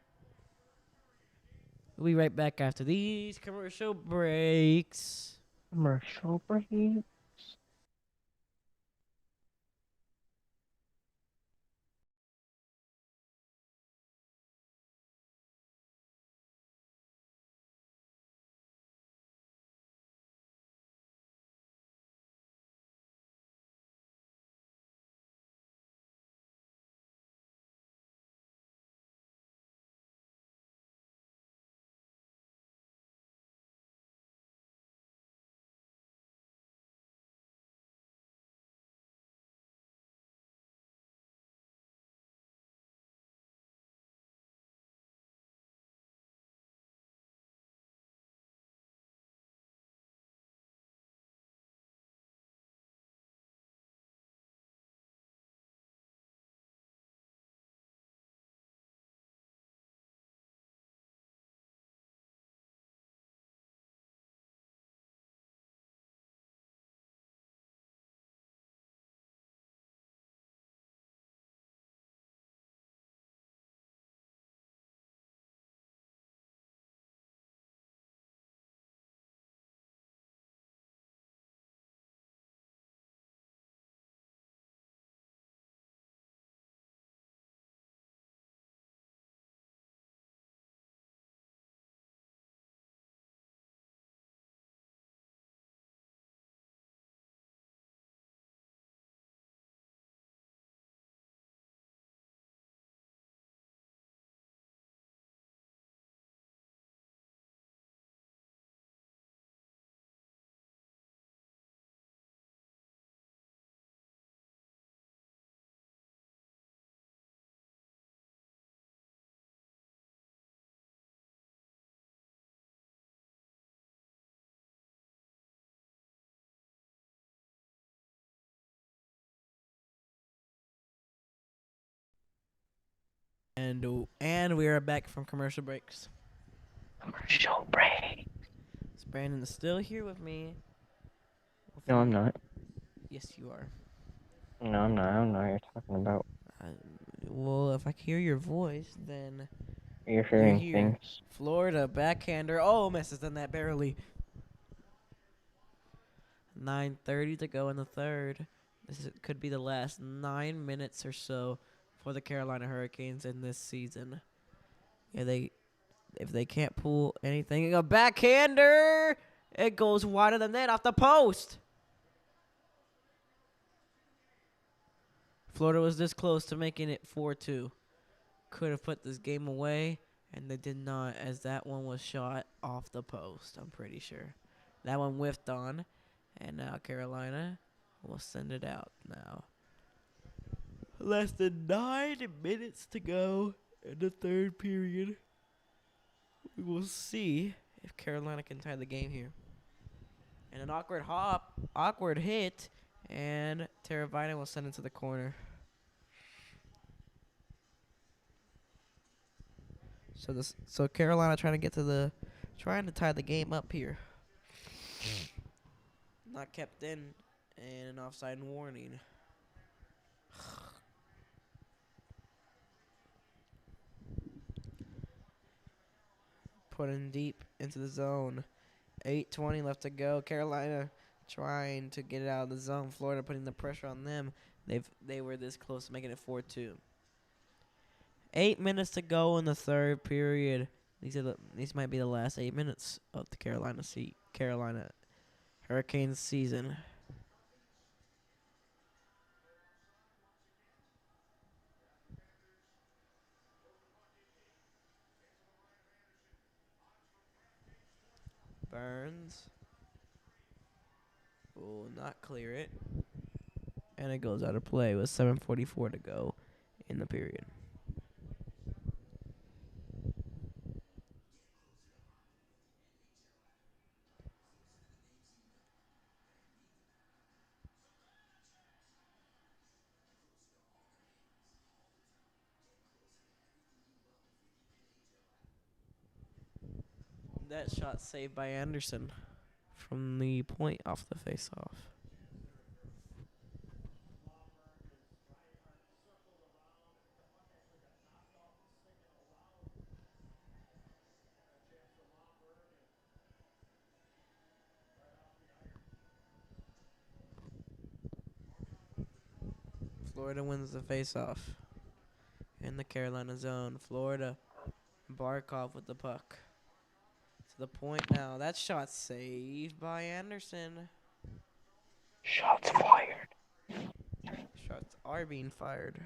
We'll be right back after these commercial breaks. Commercial break. And we are back from commercial breaks. Commercial break. So Brandon is still here with me. No, I'm not. Yes, you are. No, I'm not. I don't know what you're talking about. Uh, well, if I hear your voice, then You're you're hearing here. things. Florida backhander. Oh, misses on that barely. 9:30 to go in the third. Could be the last 9 minutes or so for the Carolina Hurricanes in this season. If they can't pull anything, a backhander. It goes wide of the net off the post. Florida was this close to making it 4-2. Could have put this game away, and they did not, as that one was shot off the post, I'm pretty sure. That one whiffed on, and now Carolina will send it out now. Less than 9 minutes to go in the third period. We will see if Carolina can tie the game here. And an awkward hit, and Teravina will send it to the corner. So Carolina trying to tie the game up here. Not kept in, and an offside warning. Put in deep into the zone. 8:20 left to go. Carolina trying to get it out of the zone. Florida putting the pressure on them. They were this close to making it 4-2. 8 minutes to go in the third period. These might be the last 8 minutes of the Carolina Hurricanes season. Burns will not clear it, and it goes out of play with 7:44 to go in the period. That shot saved by Anderson from the point off the face-off. Florida wins the face-off in the Carolina zone. Florida, Barkov with the puck. To the point now. That shot saved by Anderson. Shots fired. Shots are being fired.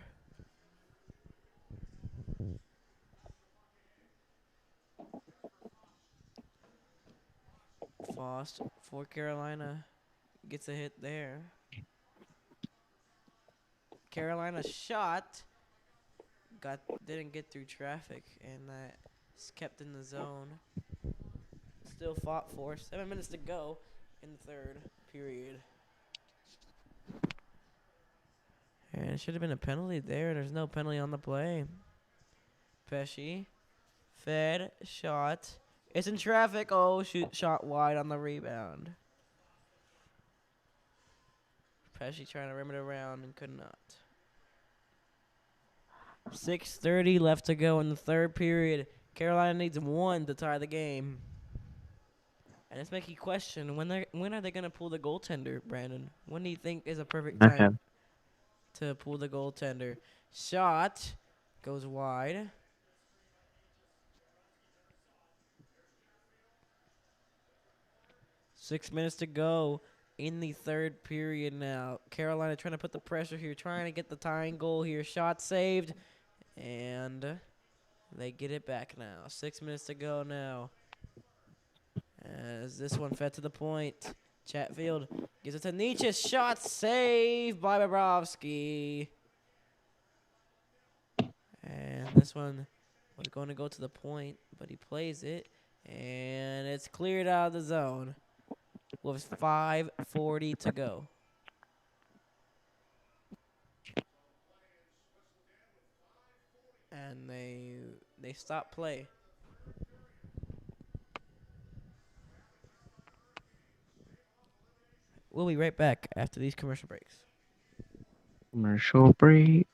Fost for Carolina gets a hit there. Carolina shot didn't get through traffic, and that's kept in the zone. Still fought for. 7 minutes to go in the third period. And it should have been a penalty there. There's no penalty on the play. Pesci. Fed. Shot. It's in traffic. Oh, shoot. Shot wide on the rebound. Pesci trying to rim it around and could not. 6:30 left to go in the third period. Carolina needs one to tie the game. And it's making you question, when are they going to pull the goaltender, Brandon? When do you think is a perfect time to pull the goaltender? Shot goes wide. Six minutes to go in the third period now. Carolina trying to put the pressure here, trying to get the tying goal here. Shot saved, and they get it back now. 6 minutes to go now. As this one fed to the point. Chatfield gives it to Nietzsche. Shot saved by Bobrovsky. And this one was going to go to the point, but he plays it. And it's cleared out of the zone with 5:40 to go. and they stop play. We'll be right back after these commercial breaks. Commercial break.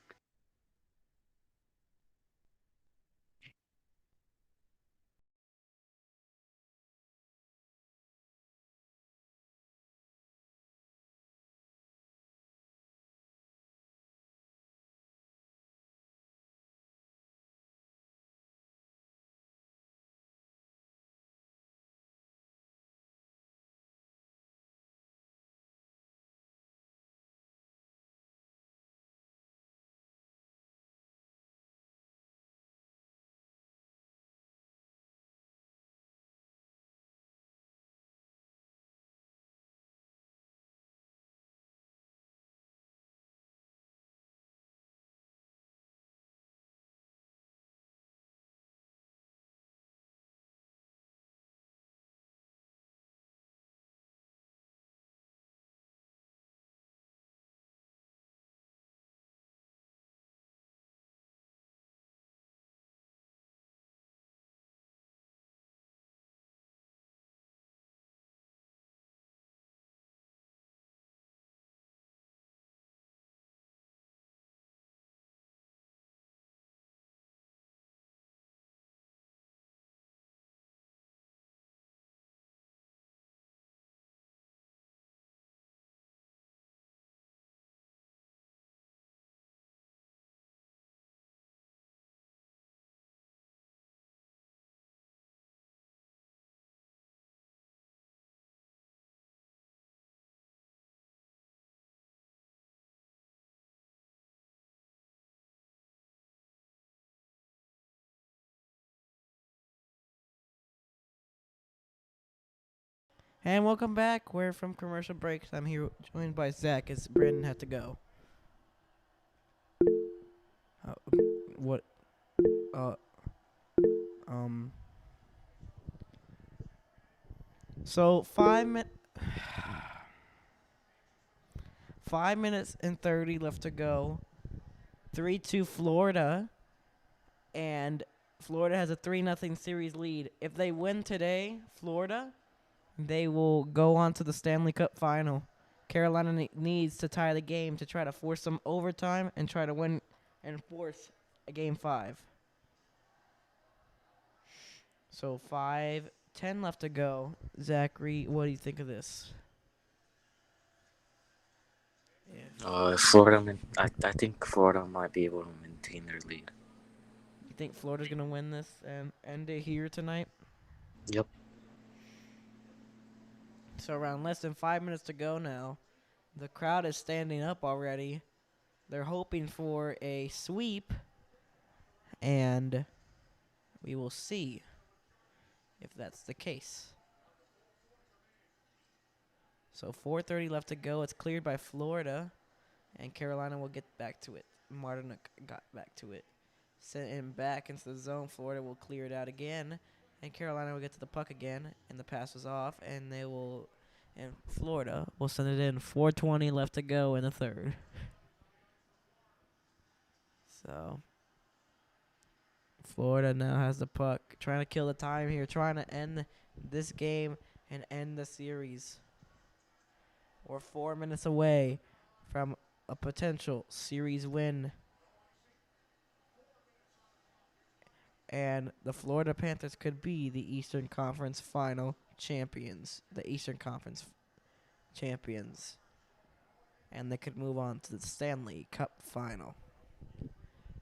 And welcome back. We're from commercial breaks. I'm here joined by Zach as Brandon had to go. What? Uh, um. So 5 minutes and 30 left to go. 3-2 Florida, and Florida has a 3-0 series lead. If they win today, Florida, they will go on to the Stanley Cup final. Carolina needs to tie the game to try to force some overtime and try to win and force a game 5. So 5:10 left to go. Zachary, what do you think of this? I think Florida might be able to maintain their lead. You think Florida's going to win this and end it here tonight? Yep. So around less than 5 minutes to go now. The crowd is standing up already. They're hoping for a sweep, and we will see if that's the case. So 4:30 left to go. It's cleared by Florida, and Carolina will get back to it. Martin got back to it. Sent him back into the zone. Florida will clear it out again, and Carolina will get to the puck again, and the pass is off, and Florida will send it in. 4:20 left to go in the third. So Florida now has the puck, trying to kill the time here, trying to end this game and end the series. We're 4 minutes away from a potential series win. And the Florida Panthers could be the Eastern Conference final champions. The Eastern Conference champions. And they could move on to the Stanley Cup final.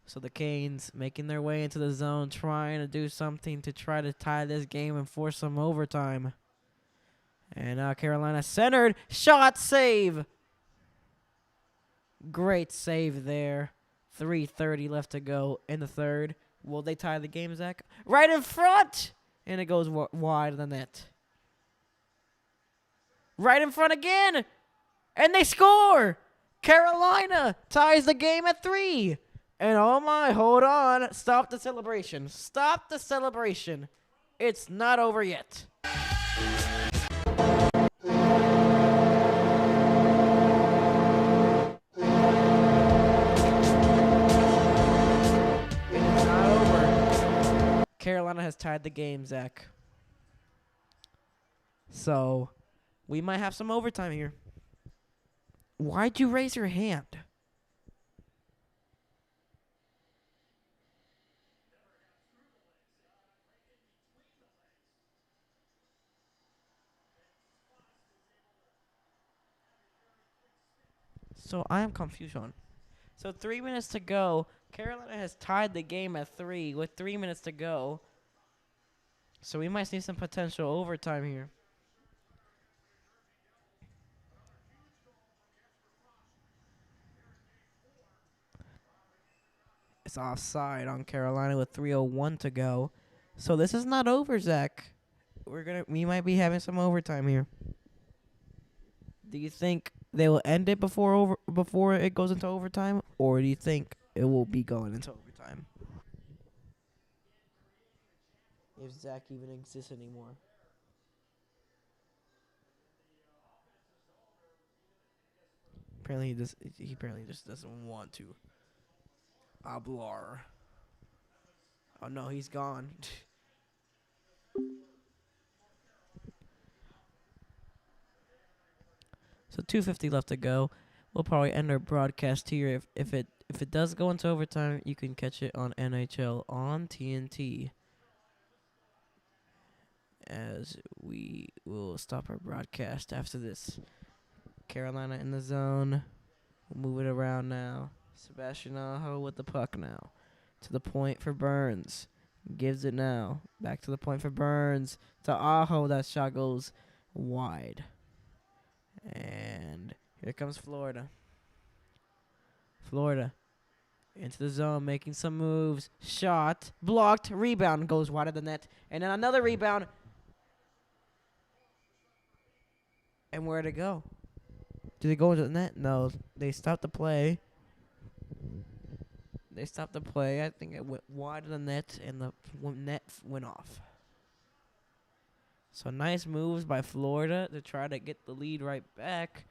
So the Canes making their way into the zone, trying to do something to try to tie this game and force some overtime. And now Carolina centered. Shot, save. Great save there. 3:30 left to go in the third. Will they tie the game, Zach? Right in front! And it goes wide of the net. Right in front again! And they score! Carolina ties the game at 3. And oh my, hold on. Stop the celebration. Stop the celebration. It's not over yet. It is has tied the game, Zach. So we might have some overtime here. Why'd you raise your hand? So I am confused on. So 3 minutes to go. Carolina has tied the game at 3 with 3 minutes to go. So we might see some potential overtime here. It's offside on Carolina with 3:01 to go. So this is not over, Zach. We might be having some overtime here. Do you think they will end it before it goes into overtime, or do you think it will be going into overtime? If Zach even exists anymore. He apparently just doesn't want to. Hablar. Oh no, he's gone. So 2:50 left to go. We'll probably end our broadcast here. If it does go into overtime, you can catch it on NHL on TNT. As we will stop our broadcast after this. Carolina in the zone. We'll move it around now. Sebastian Aho with the puck now. To the point for Burns. Gives it now. Back to the point for Burns. To Aho. That shot goes wide. And here comes Florida. Florida into the zone, making some moves. Shot. Blocked. Rebound. Goes wide of the net. And then another rebound. And where'd it go? Did it go into the net? No. They stopped the play. I think it went wide of the net, and the net went off. So nice moves by Florida to try to get the lead right back.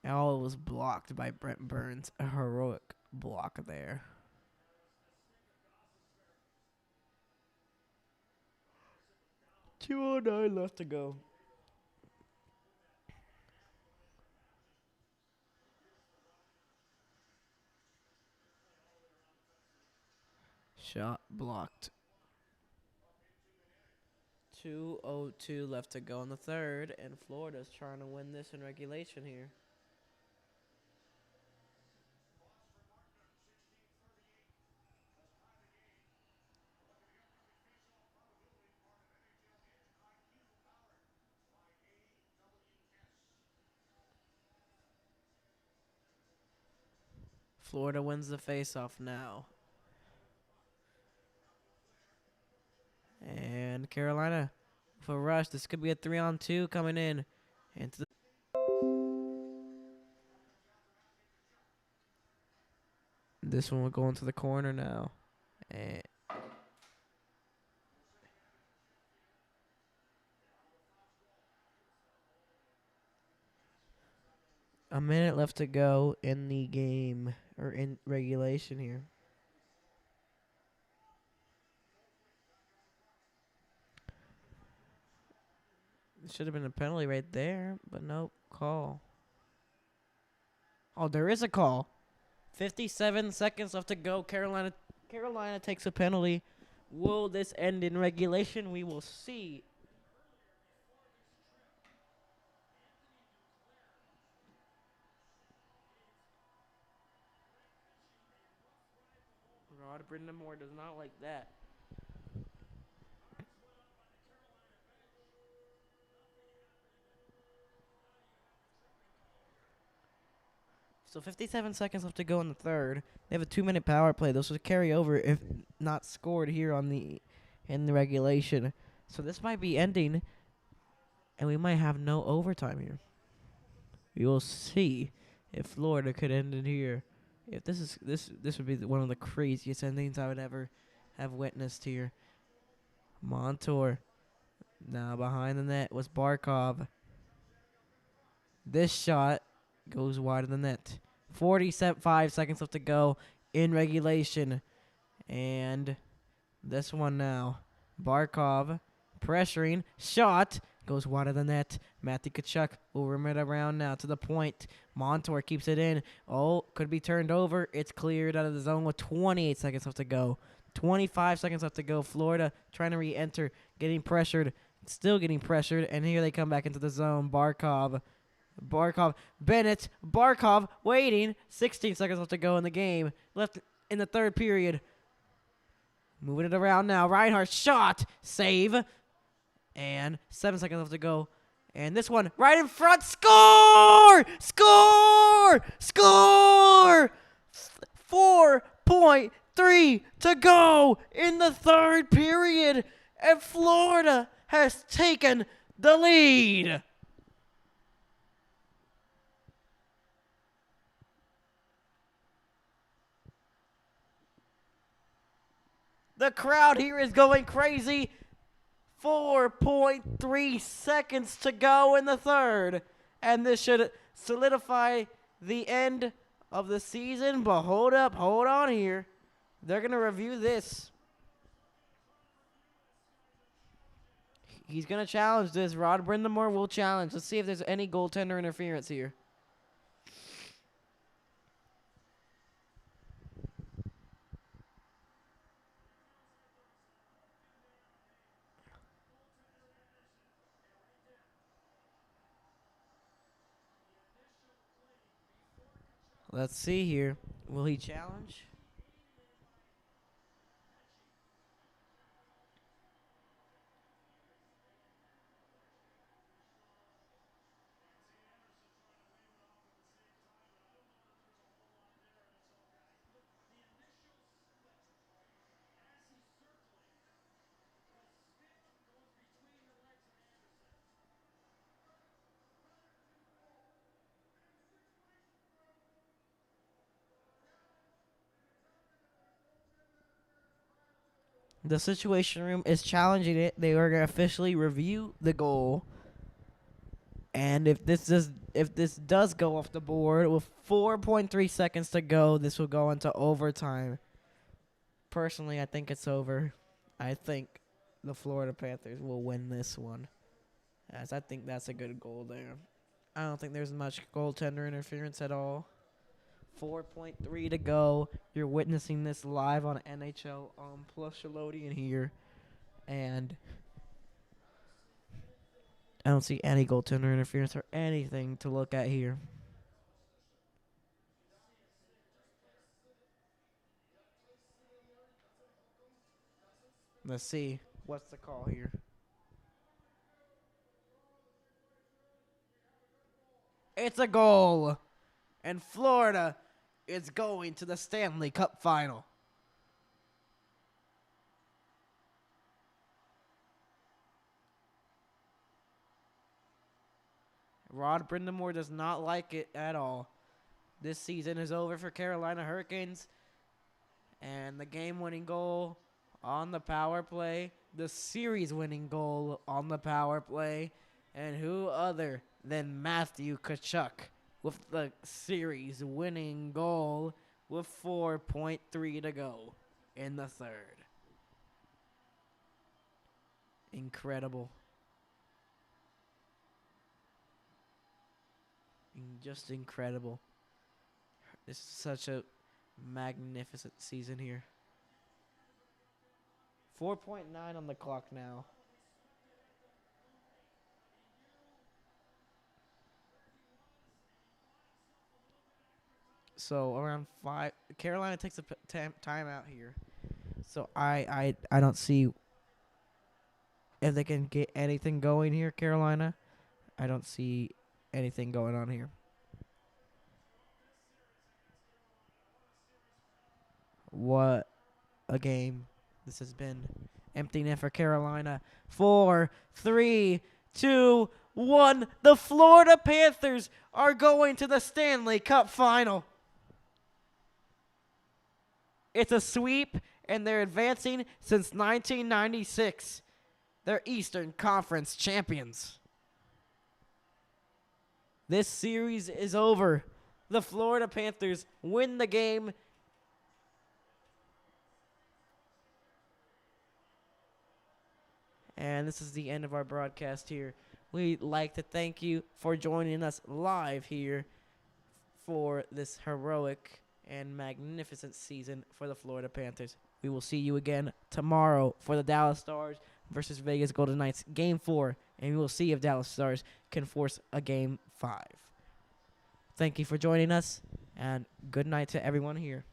Oh, it was blocked by Brent Burns. A heroic block there. $2:09 left to go. Shot blocked. 2:02 left to go in the third, and Florida's trying to win this in regulation here. Florida wins the faceoff now. And Carolina for rush. This could be a 3-on-2 coming in. Into the this one will go into the corner now. And a minute left to go in the game, or in regulation here. It should have been a penalty right there, but nope, call. Oh, there is a call. 57 seconds left to go. Carolina takes a penalty. Will this end in regulation? We will see. Rod Brindamore does not like that. So 57 seconds left to go in the third. They have a 2-minute power play. This will carry over if not scored here in the regulation. So this might be ending, and we might have no overtime here. We will see if Florida could end it here. If this would be one of the craziest endings I would ever have witnessed here. Montour. Now behind the net was Barkov. This shot goes wide of the net. 45 seconds left to go in regulation. And This one now. Barkov pressuring. Shot. Goes wide of the net. Matthew Kachuk will rim it around now to the point. Montour keeps it in. Oh, could be turned over. It's cleared out of the zone with 28 seconds left to go. 25 seconds left to go. Florida trying to re-enter. Getting pressured. Still getting pressured. And here they come back into the zone. Barkov. Bennett. Barkov waiting. 16 seconds left to go in the game. Left in the third period. Moving it around now. Reinhardt shot. Save. And 7 seconds left to go. And this one right in front. Score! Score! Score! 4.3 to go in the third period. And Florida has taken the lead. The crowd here is going crazy. 4.3 seconds to go in the third. And this should solidify the end of the season. But hold on here. They're going to review this. He's going to challenge this. Rod Brindamore will challenge. Let's see if there's any goaltender interference here. Let's see here. Will he challenge? The Situation Room is challenging it. They are going to officially review the goal. And if this does go off the board with 4.3 seconds to go, this will go into overtime. Personally, I think it's over. I think the Florida Panthers will win this one, as I think that's a good goal there. I don't think there's much goaltender interference at all. 4.3 to go. You're witnessing this live on NHL plus Shalodian here. And I don't see any goaltender interference or anything to look at here. Let's see. What's the call here? It's a goal. And Florida is going to the Stanley Cup final. Rod Brindamore does not like it at all. This season is over for Carolina Hurricanes. And the game-winning goal on the power play, the series-winning goal on the power play, and who other than Matthew Tkachuk with the series-winning goal with 4.3 to go in the third. Incredible. Just incredible. This is such a magnificent season here. 4.9 on the clock now. So around 5, Carolina takes a time out here. So I don't see if they can get anything going here, Carolina. I don't see anything going on here. What a game this has been. Empty net for Carolina. 4, 3, 2, 1. The Florida Panthers are going to the Stanley Cup final. It's a sweep, and they're advancing since 1996. They're Eastern Conference champions. This series is over. The Florida Panthers win the game And this is the end of our broadcast here. We'd like to thank you for joining us live here for this heroic and magnificent season for the Florida Panthers. We will see you again tomorrow for the Dallas Stars versus Vegas Golden Knights Game 4, and we will see if Dallas Stars can force a Game 5. Thank you for joining us, and good night to everyone here.